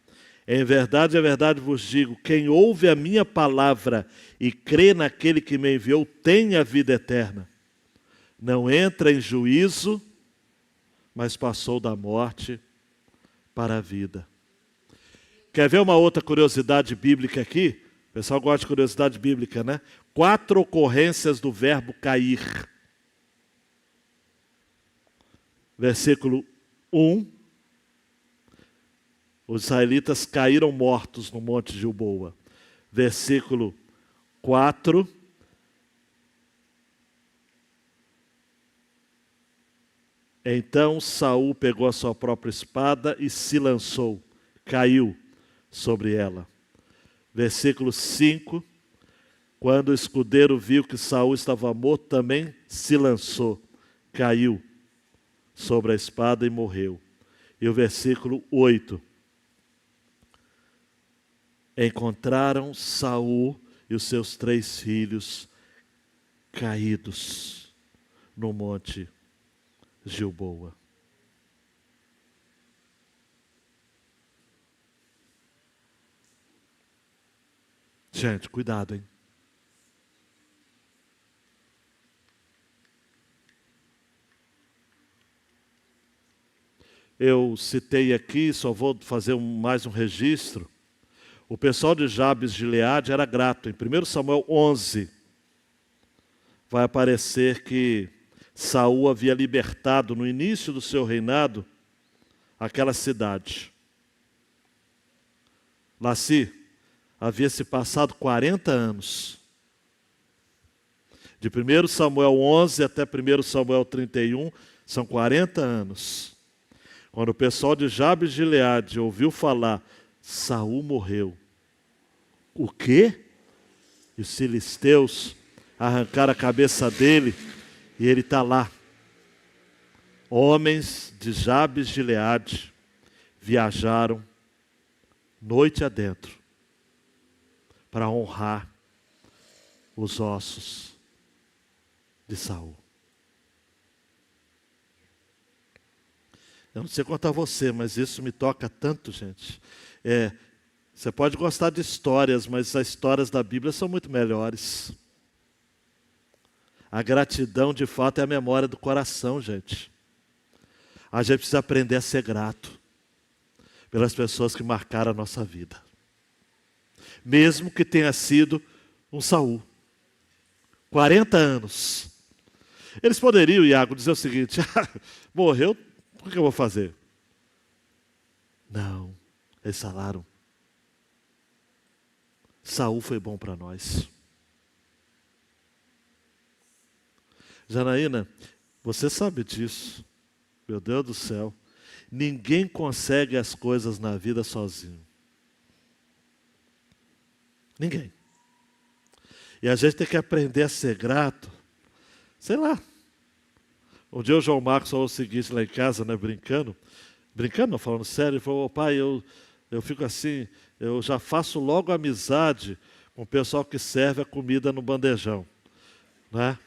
Em verdade vos digo, quem ouve a minha palavra e crê naquele que me enviou tem a vida eterna. Não entra em juízo, mas passou da morte para a vida. Quer ver uma outra curiosidade bíblica aqui? O pessoal gosta de curiosidade bíblica, né? 4 ocorrências do verbo cair. Versículo 1. Os israelitas caíram mortos no monte Gilboa. Versículo 4. Então Saul pegou a sua própria espada e se lançou, caiu sobre ela. Versículo 5. Quando o escudeiro viu que Saul estava morto, também se lançou, caiu sobre a espada e morreu. E o versículo 8. Encontraram Saul e os seus 3 filhos caídos no monte Gilboa. Gente, cuidado, hein? Eu citei aqui, só vou fazer mais um registro. O pessoal de Jabes de Gileade era grato. Em 1 Samuel 11, vai aparecer que Saul havia libertado, no início do seu reinado, aquela cidade. Laci, havia se passado 40 anos. De 1 Samuel 11 até 1 Samuel 31, são 40 anos. Quando o pessoal de Jabes de Gileade ouviu falar, Saul morreu. O quê? E os filisteus arrancaram a cabeça dele e ele está lá. Homens de Jabes de Gileade viajaram noite adentro para honrar os ossos de Saul. Eu não sei quanto a você, mas isso me toca tanto, gente. Você pode gostar de histórias, mas as histórias da Bíblia são muito melhores. A gratidão, de fato, é a memória do coração, gente. A gente precisa aprender a ser grato pelas pessoas que marcaram a nossa vida. Mesmo que tenha sido um Saul. 40 anos. Eles poderiam, Iago, dizer o seguinte, morreu, o que eu vou fazer? Não, eles falaram, Saul foi bom para nós. Janaína, você sabe disso. Meu Deus do céu. Ninguém consegue as coisas na vida sozinho. Ninguém. E a gente tem que aprender a ser grato. Sei lá. Um dia o João Marcos falou o seguinte lá em casa, né, brincando, não, falando sério, ele falou, pai, eu fico assim, eu já faço logo amizade com o pessoal que serve a comida no bandejão, né?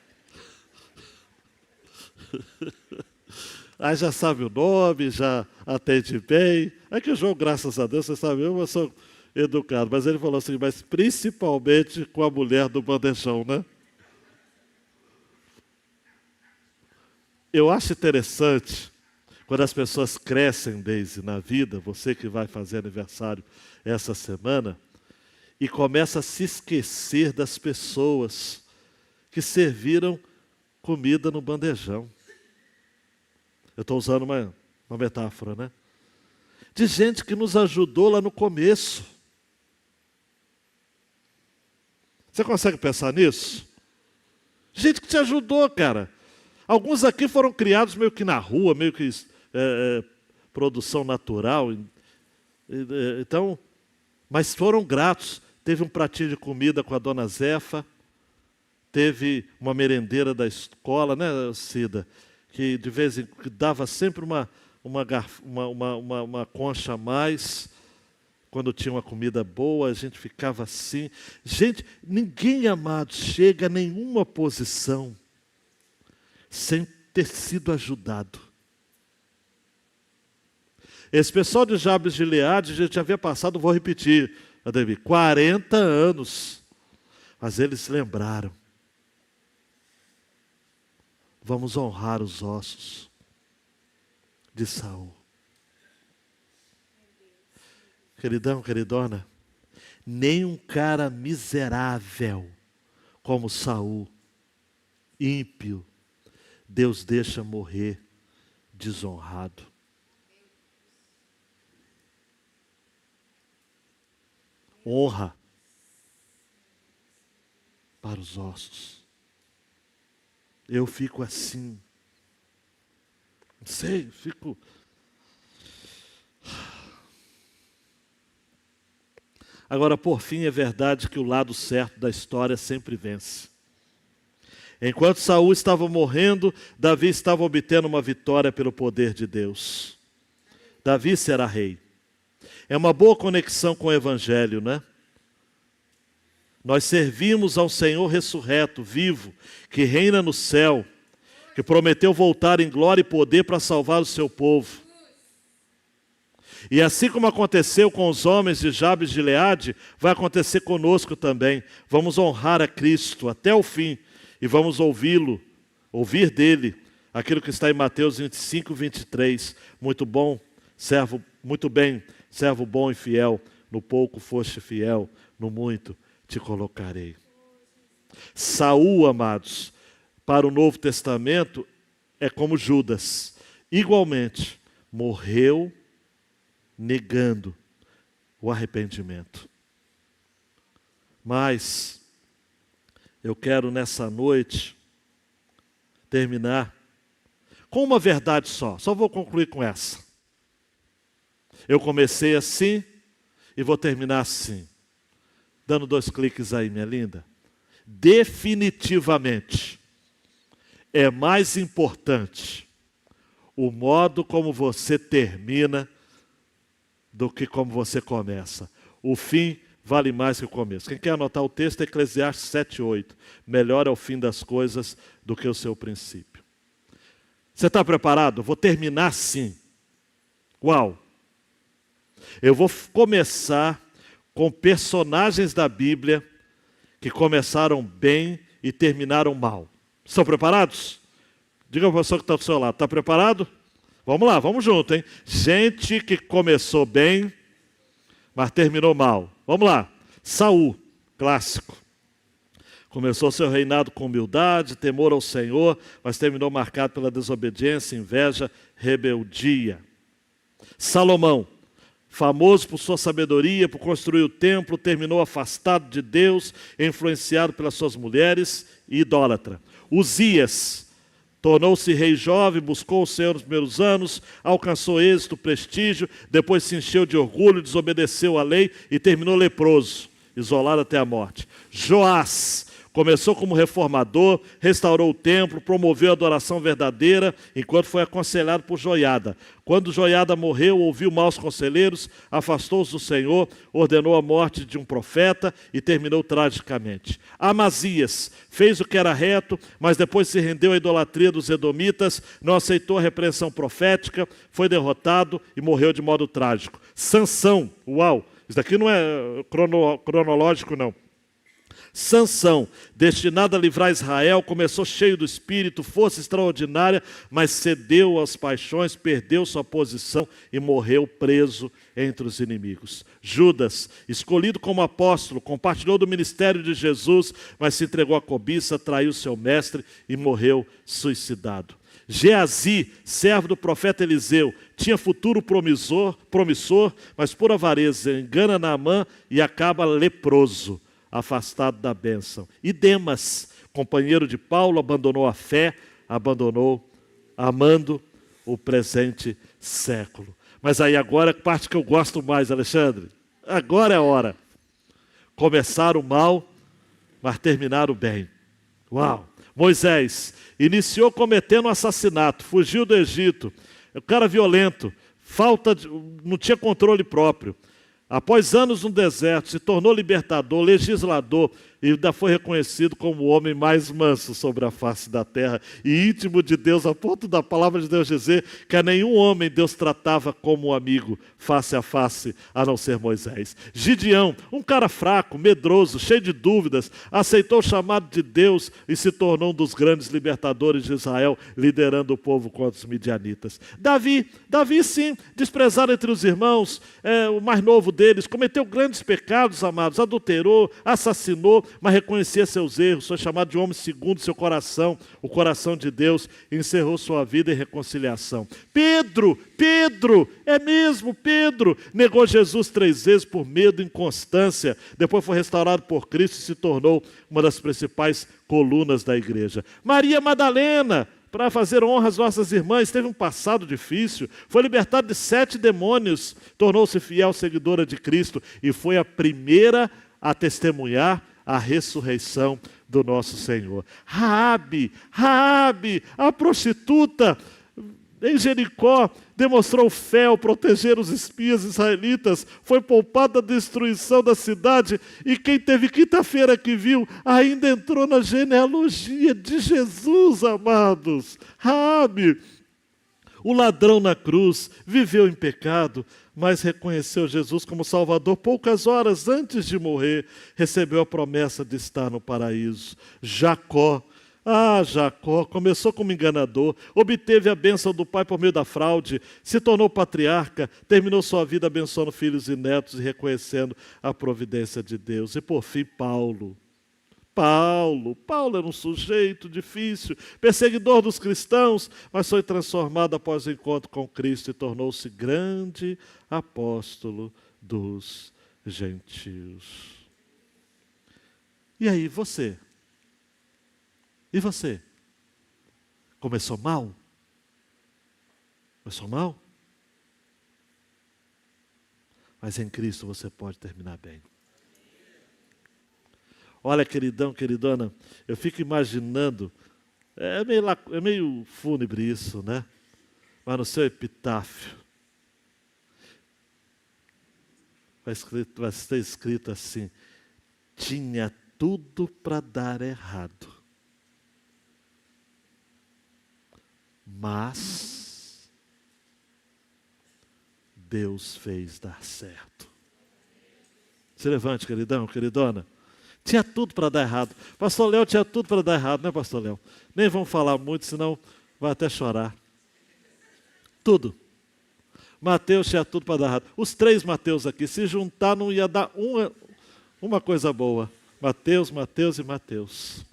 Aí já sabe o nome, já atende bem. É que o João, graças a Deus, você sabe, eu sou educado, mas ele falou assim, mas principalmente com a mulher do bandejão, né? Eu acho interessante quando as pessoas crescem, Deise, na vida, você que vai fazer aniversário essa semana, e começa a se esquecer das pessoas que serviram comida no bandejão. Eu estou usando uma metáfora, né? De gente que nos ajudou lá no começo. Você consegue pensar nisso? Gente que te ajudou, cara. Alguns aqui foram criados meio que na rua, meio que produção natural. Então, mas foram gratos. Teve um pratinho de comida com a dona Zefa, teve uma merendeira da escola, né, Cida? Que de vez em quando dava sempre uma concha a mais. Quando tinha uma comida boa, a gente ficava assim. Gente, ninguém, amado, chega a nenhuma posição sem ter sido ajudado. Esse pessoal de Jabes de Gileade, a gente havia passado, vou repetir, Ademir, 40 anos. Mas eles lembraram. Vamos honrar os ossos de Saul. Queridão, queridona, nem um cara miserável como Saul, ímpio, Deus deixa morrer desonrado. Honra para os ossos. Eu fico assim. Não sei, fico... Agora, por fim, é verdade que o lado certo da história sempre vence. Enquanto Saul estava morrendo, Davi estava obtendo uma vitória pelo poder de Deus. Davi será rei. É uma boa conexão com o Evangelho, né? Nós servimos ao Senhor ressurreto, vivo, que reina no céu, que prometeu voltar em glória e poder para salvar o seu povo. E assim como aconteceu com os homens de Jabes de Gileade, vai acontecer conosco também. Vamos honrar a Cristo até o fim e vamos ouvir dele, aquilo que está em Mateus 25, 23. Muito bem, servo bom e fiel, no pouco foste fiel, no muito te colocarei. Saul, amados, para o Novo Testamento, é como Judas. Igualmente, morreu negando o arrependimento. Mas eu quero nessa noite terminar com uma verdade só vou concluir com essa. Eu comecei assim e vou terminar assim. Dando 2 cliques aí, minha linda. Definitivamente, é mais importante o modo como você termina do que como você começa. O fim vale mais que o começo. Quem quer anotar o texto é Eclesiastes 7:8. Melhor é o fim das coisas do que o seu princípio. Você está preparado? Vou terminar assim. Uau! Eu vou começar com personagens da Bíblia que começaram bem e terminaram mal. Estão preparados? Diga para a pessoa que está do seu lado, está preparado? Vamos lá, vamos junto, hein? Gente que começou bem, mas terminou mal. Vamos lá. Saul, clássico. Começou seu reinado com humildade, temor ao Senhor, mas terminou marcado pela desobediência, inveja, rebeldia. Salomão, famoso por sua sabedoria, por construir o templo, terminou afastado de Deus, influenciado pelas suas mulheres e idólatra. Uzias tornou-se rei jovem, buscou o Senhor nos primeiros anos, alcançou êxito, prestígio, depois se encheu de orgulho, desobedeceu a lei e terminou leproso, isolado até a morte. Joás começou como reformador, restaurou o templo, promoveu a adoração verdadeira, enquanto foi aconselhado por Joiada. Quando Joiada morreu, ouviu maus conselheiros, afastou-se do Senhor, ordenou a morte de um profeta e terminou tragicamente. Amazias fez o que era reto, mas depois se rendeu à idolatria dos edomitas, não aceitou a repreensão profética, foi derrotado e morreu de modo trágico. Sansão, uau, isso daqui não é cronológico não. Sansão, destinado a livrar Israel, começou cheio do espírito, força extraordinária, mas cedeu às paixões, perdeu sua posição e morreu preso entre os inimigos. Judas, escolhido como apóstolo, compartilhou do ministério de Jesus, mas se entregou à cobiça, traiu seu mestre e morreu suicidado. Geazi, servo do profeta Eliseu, tinha futuro promissor, mas por avareza engana Naamã e acaba leproso, afastado da bênção. E Demas, companheiro de Paulo, abandonou a fé, amando o presente século. Mas aí agora a parte que eu gosto mais, Alexandre. Agora é a hora. Começaram mal, mas terminaram bem. Uau! Moisés iniciou cometendo um assassinato, fugiu do Egito. O cara violento, não tinha controle próprio. Após anos no deserto, se tornou libertador, legislador e ainda foi reconhecido como o homem mais manso sobre a face da terra e íntimo de Deus, a ponto da palavra de Deus dizer que a nenhum homem Deus tratava como um amigo, face a face, a não ser Moisés. Gideão, um cara fraco, medroso, cheio de dúvidas, aceitou o chamado de Deus e se tornou um dos grandes libertadores de Israel, liderando o povo contra os midianitas. Davi sim, desprezado entre os irmãos, o mais novo deles, cometeu grandes pecados, amados, adulterou, assassinou, mas reconhecia seus erros, foi chamado de homem segundo seu coração, o coração de Deus, e encerrou sua vida em reconciliação. Pedro, negou Jesus 3 vezes por medo e inconstância, depois foi restaurado por Cristo e se tornou uma das principais colunas da igreja. Maria Madalena, para fazer honra às nossas irmãs, teve um passado difícil, foi libertada de 7 demônios, tornou-se fiel seguidora de Cristo e foi a primeira a testemunhar a ressurreição do nosso Senhor. Raabe, a prostituta em Jericó, demonstrou fé ao proteger os espias israelitas, foi poupada da destruição da cidade, e quem teve quinta-feira que viu, ainda entrou na genealogia de Jesus, amados. Raabe, o ladrão na cruz, viveu em pecado, mas reconheceu Jesus como Salvador poucas horas antes de morrer, recebeu a promessa de estar no paraíso. Jacó começou como enganador, obteve a bênção do pai por meio da fraude, se tornou patriarca, terminou sua vida abençoando filhos e netos e reconhecendo a providência de Deus. E por fim, Paulo era um sujeito difícil, perseguidor dos cristãos, mas foi transformado após o encontro com Cristo e tornou-se grande apóstolo dos gentios. E aí, você? E você? Começou mal? Começou mal? Mas em Cristo você pode terminar bem. Olha, queridão, queridona, eu fico imaginando, é meio fúnebre isso, né? Mas no seu epitáfio vai estar escrito assim: tinha tudo para dar errado, mas Deus fez dar certo. Se levante, queridão, queridona. Tinha tudo para dar errado. Pastor Léo tinha tudo para dar errado, né, Pastor Léo? Nem vamos falar muito, senão vai até chorar. Tudo. Mateus tinha tudo para dar errado. Os 3 Mateus aqui, se juntar, não ia dar uma coisa boa. Mateus e Mateus.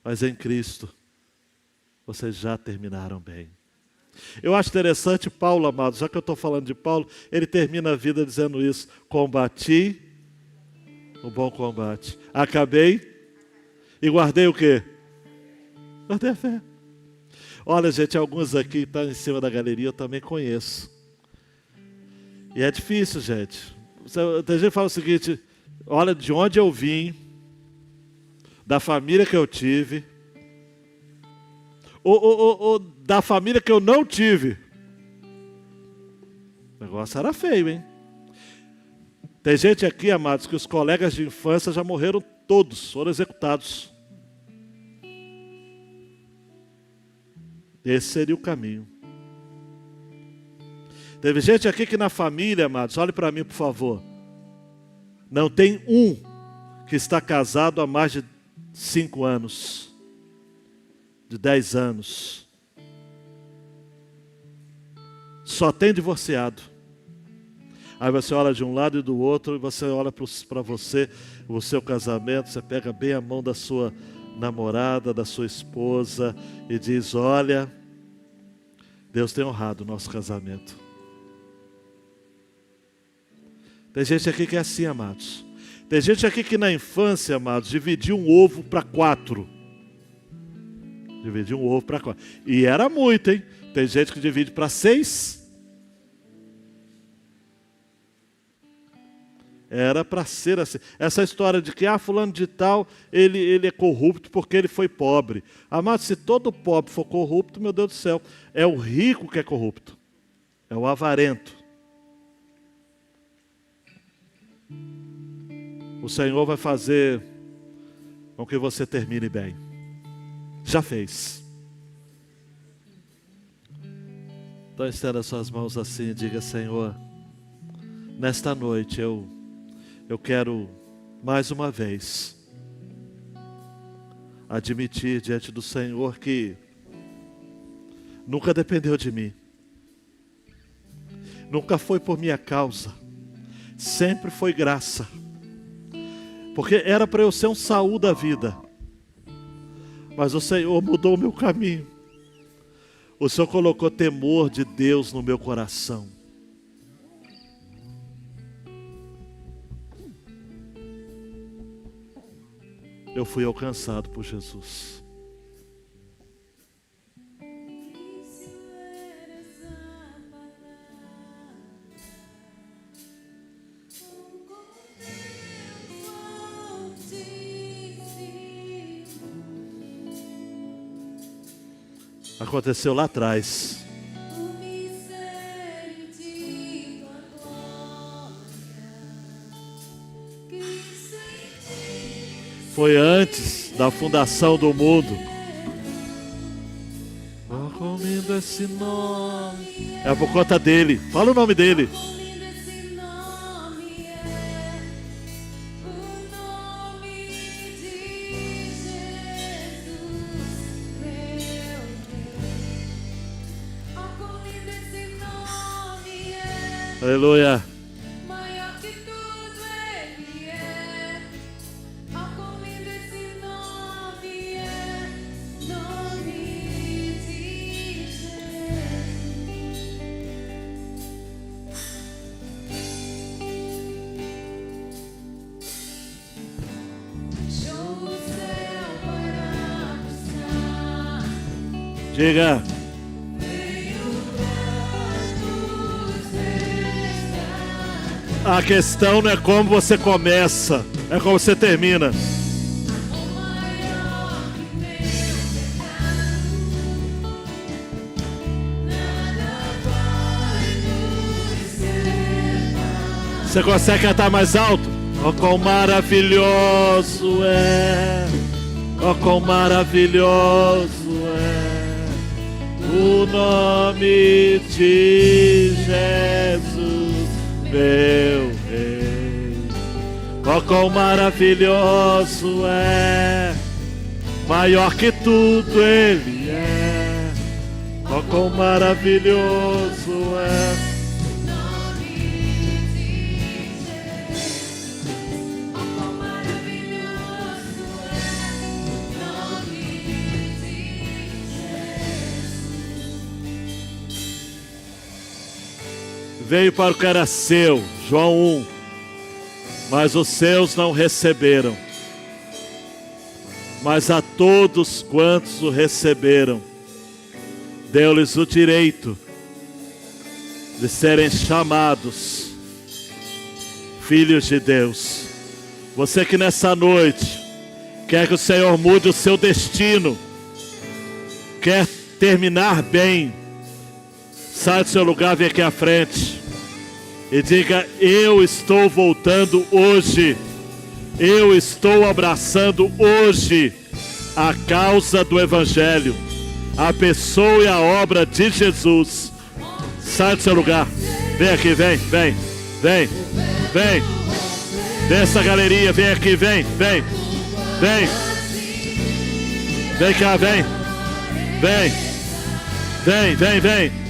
Mas em Cristo, vocês já terminaram bem. Eu acho interessante Paulo, amados, já que eu estou falando de Paulo, ele termina a vida dizendo isso: combati o bom combate, acabei e guardei o quê? Guardei a fé. Olha, gente, alguns aqui que estão em cima da galeria eu também conheço. E é difícil, gente. Tem gente que fala o seguinte: olha, de onde eu vim, da família que eu tive, ou da família que eu não tive. O negócio era feio, hein? Tem gente aqui, amados, que os colegas de infância já morreram todos, foram executados. Esse seria o caminho. Teve gente aqui que na família, amados, olhe para mim, por favor, não tem um que está casado há mais de 5 anos, de 10 anos. Só tem divorciado. Aí você olha de um lado e do outro, e você olha para você, o seu casamento, você pega bem a mão da sua namorada, da sua esposa, e diz: olha, Deus tem honrado o nosso casamento. Tem gente aqui que é assim, amados. Tem gente aqui que na infância, amados, dividiu um ovo para 4. Dividiu um ovo para 4. E era muito, hein? Tem gente que divide para 6. Era para ser assim. Essa história de que fulano de tal, ele é corrupto porque ele foi pobre. Amado, se todo pobre for corrupto, meu Deus do céu, é o rico que é corrupto. É o avarento. O Senhor vai fazer com que você termine bem. Já fez. Então estenda suas mãos assim e diga: Senhor, nesta noite eu quero mais uma vez admitir diante do Senhor que nunca dependeu de mim, nunca foi por minha causa, sempre foi graça, porque era para eu ser um Saul da vida, mas o Senhor mudou o meu caminho. O Senhor colocou temor de Deus no meu coração. Eu fui alcançado por Jesus. Aconteceu lá atrás. Foi antes da fundação do mundo. Quão lindo esse nome. É por conta dele. Fala o nome dele. Aleluia. Maior que tudo ele é. Ó, quão lindo esse nome é. Nome de Jesus. Show no céu para buscar. Diga. A questão não é como você começa, é como você termina. Você consegue cantar mais alto? Oh, quão maravilhoso é! Oh, quão maravilhoso é o nome de Jesus, meu Rei. Oh, quão maravilhoso é, maior que tudo Ele é. Oh, quão maravilhoso é. Veio para o que era seu, João 1, mas os seus não receberam. Mas a todos quantos o receberam, deu-lhes o direito de serem chamados filhos de Deus. Você que nessa noite quer que o Senhor mude o seu destino, quer terminar bem, sai do seu lugar, vem aqui à frente e diga: eu estou voltando hoje, eu estou abraçando hoje a causa do Evangelho, a pessoa e a obra de Jesus. Sai do seu lugar, vem aqui, vem, vem, vem, vem, dessa galeria, vem aqui, vem, vem, vem, vem cá, vem, vem, vem, vem, vem.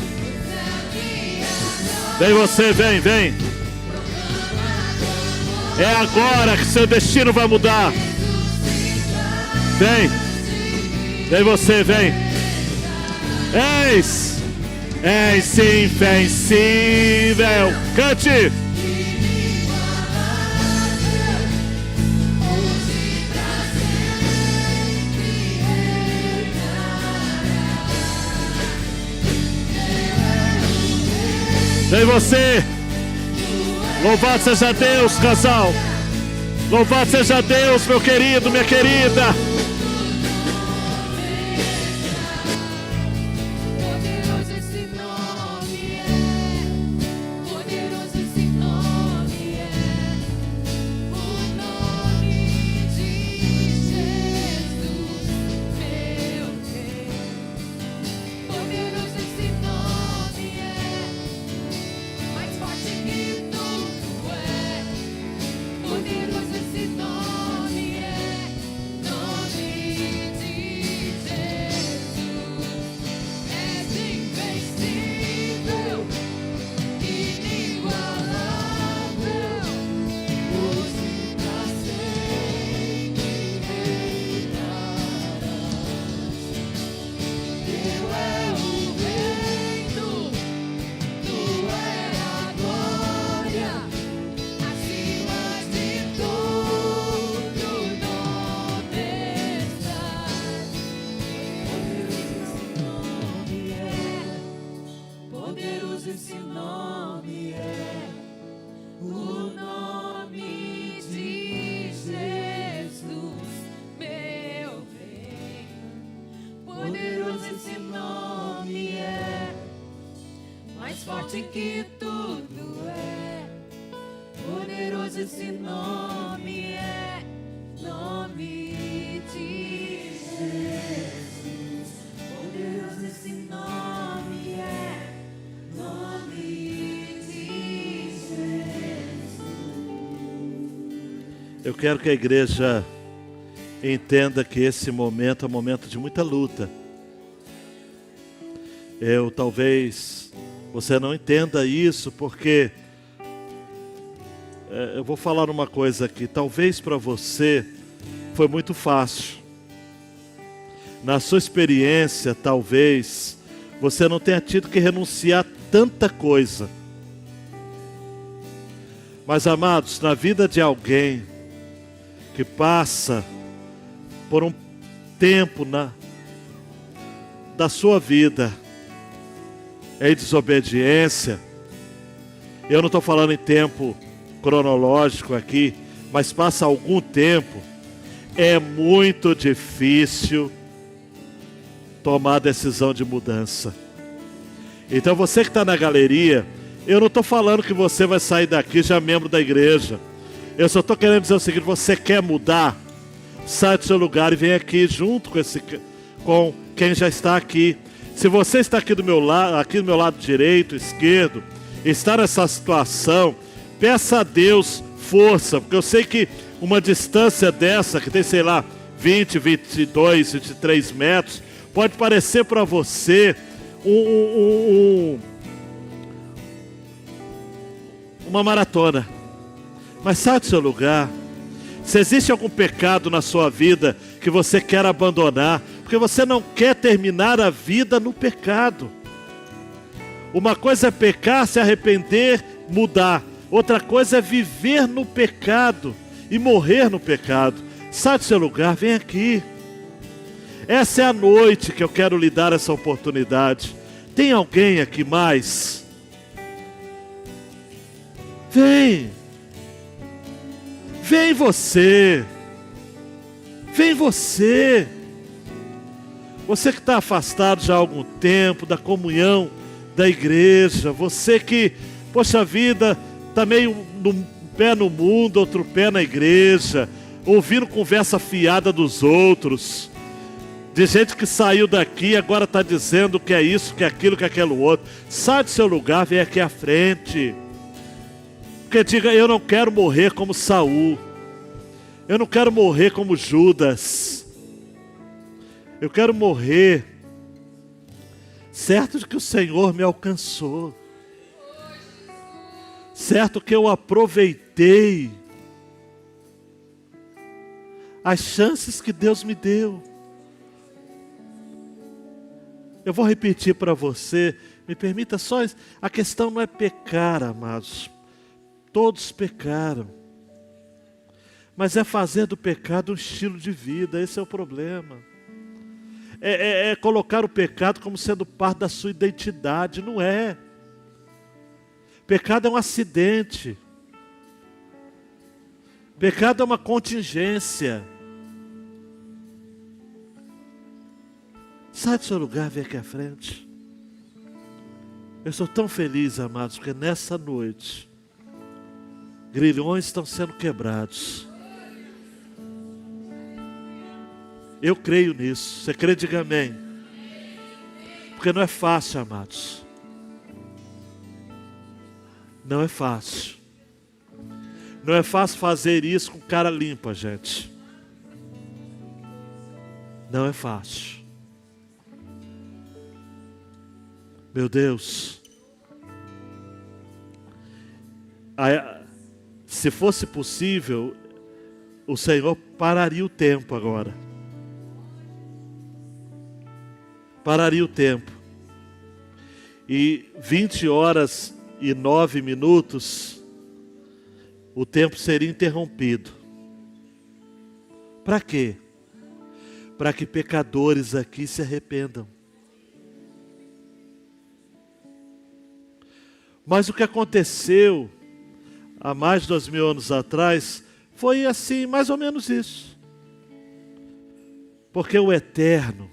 Vem você, vem, vem. É agora que seu destino vai mudar. Vem. Vem você, vem. És invencível. Cante. Vem você. Louvado seja Deus, casal. Louvado seja Deus, meu querido, minha querida. Poderoso esse nome é. Poderoso esse nome é. O nome de Jesus, meu Rei. Poderoso esse nome é. Mais forte que tudo é. Poderoso esse nome é. Nome forte que tudo é. Poderoso esse nome é, nome de Jesus. Poderoso esse nome é, nome de Jesus. Eu quero que a igreja entenda que esse momento é um momento de muita luta. Talvez você não entenda isso porque eu vou falar uma coisa aqui. Talvez para você foi muito fácil. Na sua experiência, talvez você não tenha tido que renunciar a tanta coisa. Mas, amados, na vida de alguém que passa por um tempo da sua vida em desobediência, eu não estou falando em tempo cronológico aqui, mas passa algum tempo, é muito difícil tomar a decisão de mudança. Então você que está na galeria, eu não estou falando que você vai sair daqui já membro da igreja. Eu só estou querendo dizer o seguinte: você quer mudar? Sai do seu lugar e vem aqui junto com quem já está aqui. Se você está aqui do meu lado direito, esquerdo, está nessa situação, peça a Deus força, porque eu sei que uma distância dessa, que tem, sei lá, 20, 22, 23 metros, pode parecer para você uma maratona. Mas sai do seu lugar. Se existe algum pecado na sua vida que você quer abandonar, porque você não quer terminar a vida no pecado. Uma coisa é pecar, se arrepender, mudar. Outra coisa é viver no pecado e morrer no pecado. Sai do seu lugar, vem aqui. Essa é a noite que eu quero lhe dar essa oportunidade. Tem alguém aqui mais? Vem. Vem você. Vem você. Você que está afastado já há algum tempo da comunhão da igreja. Você que, poxa vida, está meio pé no mundo, outro pé na igreja, ouvindo conversa fiada dos outros. De gente que saiu daqui e agora está dizendo que é isso, que é aquilo, que é aquilo outro. Sai do seu lugar, vem aqui à frente. Porque diga: eu não quero morrer como Saul. Eu não quero morrer como Judas. Eu quero morrer certo de que o Senhor me alcançou. Certo que eu aproveitei as chances que Deus me deu. Eu vou repetir para você, me permita só isso. A questão não é pecar, amados. Todos pecaram. Mas é fazer do pecado um estilo de vida, esse é o problema. É colocar o pecado como sendo parte da sua identidade, não é. Pecado é um acidente. Pecado é uma contingência. Sai do seu lugar, vem aqui à frente. Eu sou tão feliz, amados, porque nessa noite grilhões estão sendo quebrados. Eu creio nisso. Você crê? Diga amém. Porque não é fácil, amados. Não é fácil. Não é fácil fazer isso com cara limpa, gente. Não é fácil. Meu Deus. Se fosse possível, o Senhor pararia o tempo agora. Pararia o tempo. E 20h09, o tempo seria interrompido. Para quê? Para que pecadores aqui se arrependam. Mas o que aconteceu há mais de 2000 anos atrás foi assim, mais ou menos isso. Porque o Eterno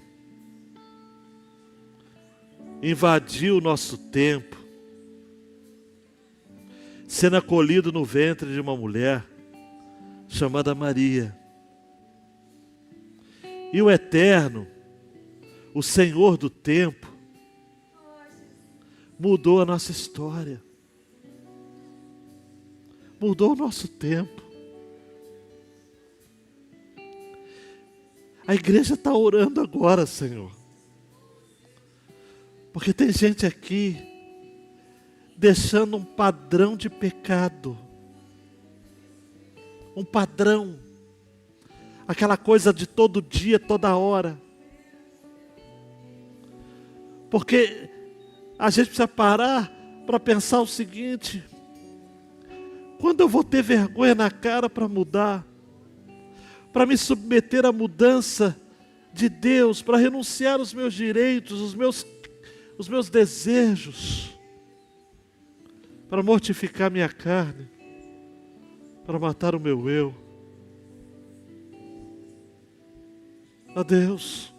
invadiu o nosso tempo sendo acolhido no ventre de uma mulher chamada Maria. E o Eterno, o Senhor do tempo, mudou a nossa história. Mudou o nosso tempo. A igreja está orando agora, Senhor. Porque tem gente aqui deixando um padrão de pecado. Um padrão. Aquela coisa de todo dia, toda hora. Porque a gente precisa parar para pensar o seguinte: quando eu vou ter vergonha na cara para mudar? Para me submeter à mudança de Deus, para renunciar aos meus direitos, os meus desejos, para mortificar minha carne, para matar o meu eu. A Deus,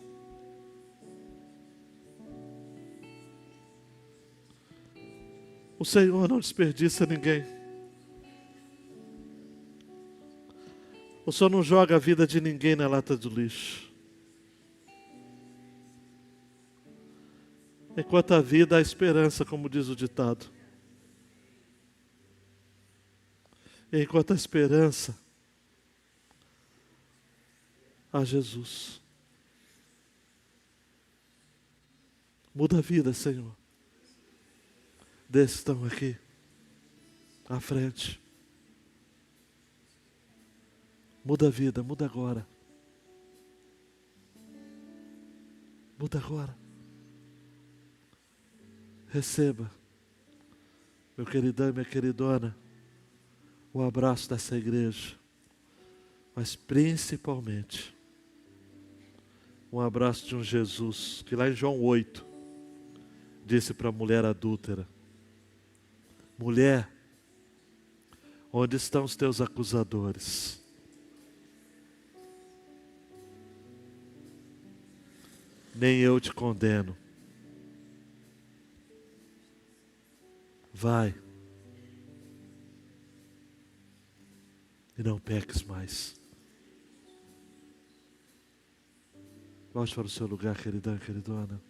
o Senhor não desperdiça ninguém. O Senhor não joga a vida de ninguém na lata do lixo. Enquanto a vida, há esperança, como diz o ditado. E enquanto há esperança, há Jesus. Muda a vida, Senhor, desses que estão aqui, à frente. Muda a vida, muda agora. Muda agora. Receba, meu queridão e minha queridona, o abraço dessa igreja, mas principalmente um abraço de um Jesus que lá em João 8 disse para a mulher adúltera: mulher, onde estão os teus acusadores? Nem eu te condeno. Vai e não peques mais. Volte para o seu lugar, queridão e queridona.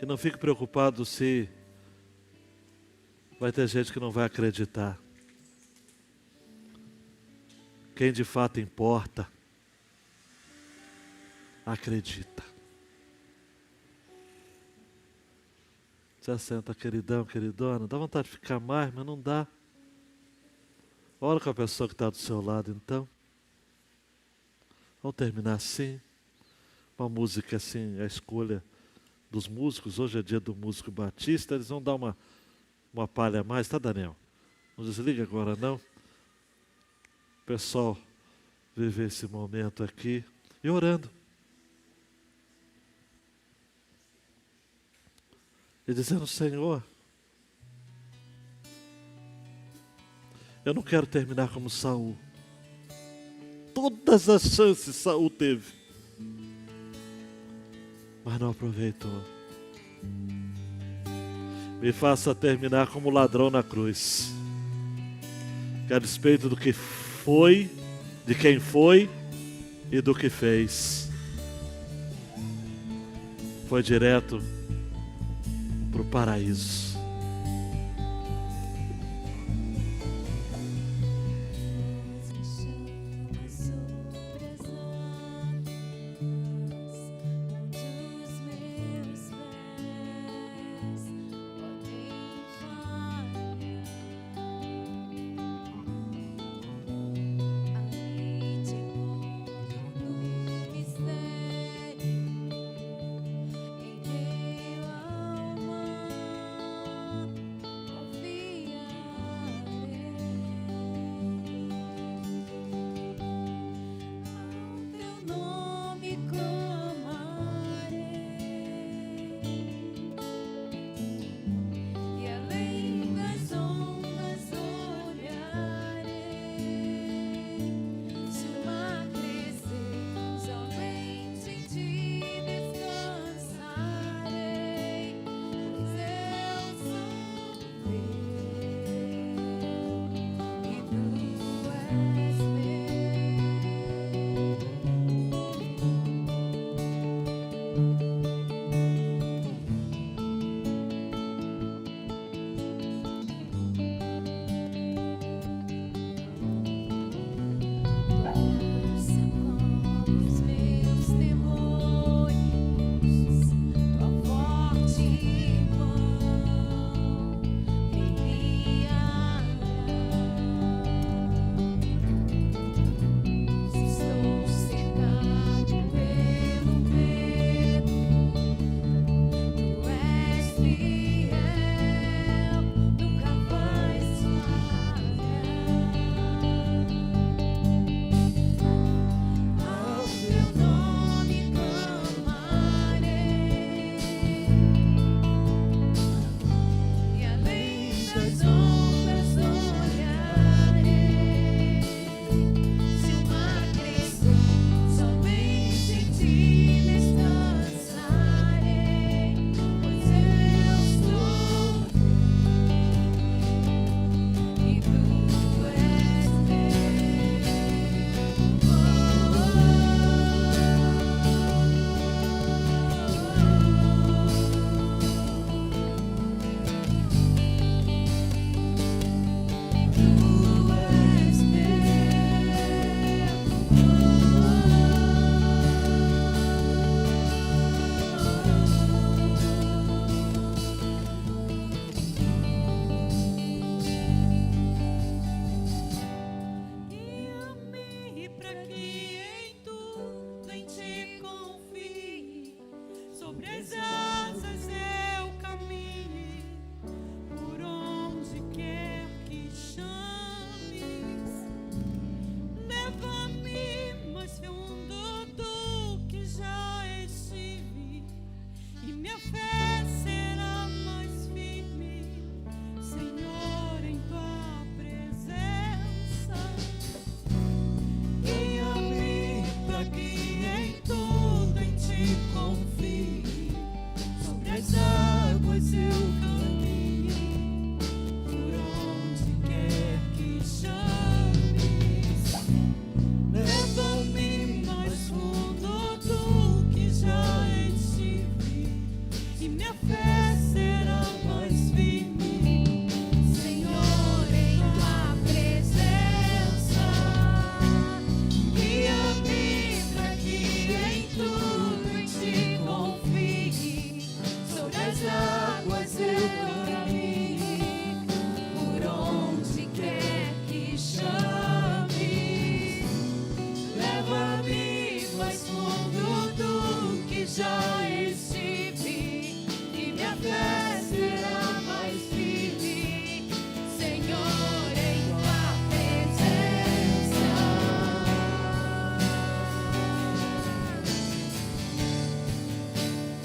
E não fique preocupado se vai ter gente que não vai acreditar. Quem de fato importa, acredita. Se assenta, queridão, queridona. Dá vontade de ficar mais, mas não dá. Ora com a pessoa que está do seu lado, então. Vamos terminar assim. Uma música assim, a escolha dos músicos. Hoje é dia do músico batista. Eles vão dar uma palha a mais, tá, Daniel? Não desliga agora, não. Pessoal, viver esse momento aqui e orando. E dizendo: Senhor, eu não quero terminar como Saul. Todas as chances Saul teve, mas não aproveitou. Me faça terminar como ladrão na cruz, que a despeito do que foi, de quem foi e do que fez, foi direto para o paraíso. fiel, nunca vais falhar. Ao teu nome clamarei, e além das ondas olharei. Se o mar crescer, somente em ti descansarei, pois eu sou e tu és guia-me pra que em tudo em ti confie, sobre as asas eu caminhe, por onde quer que chames. Leva-me mais fundo do que já estive, e minha fé será mais firme, Senhor, em tua presença. Guia-me pra que em tudo em ti confie, sobre as águas eu caminhe, por onde quer que chames. Leva-me mais fundo do que já estive, e minha fé será mais firme, Senhor, em tua presença. Guia-me pra que em tudo em ti confie, sobre as águas eu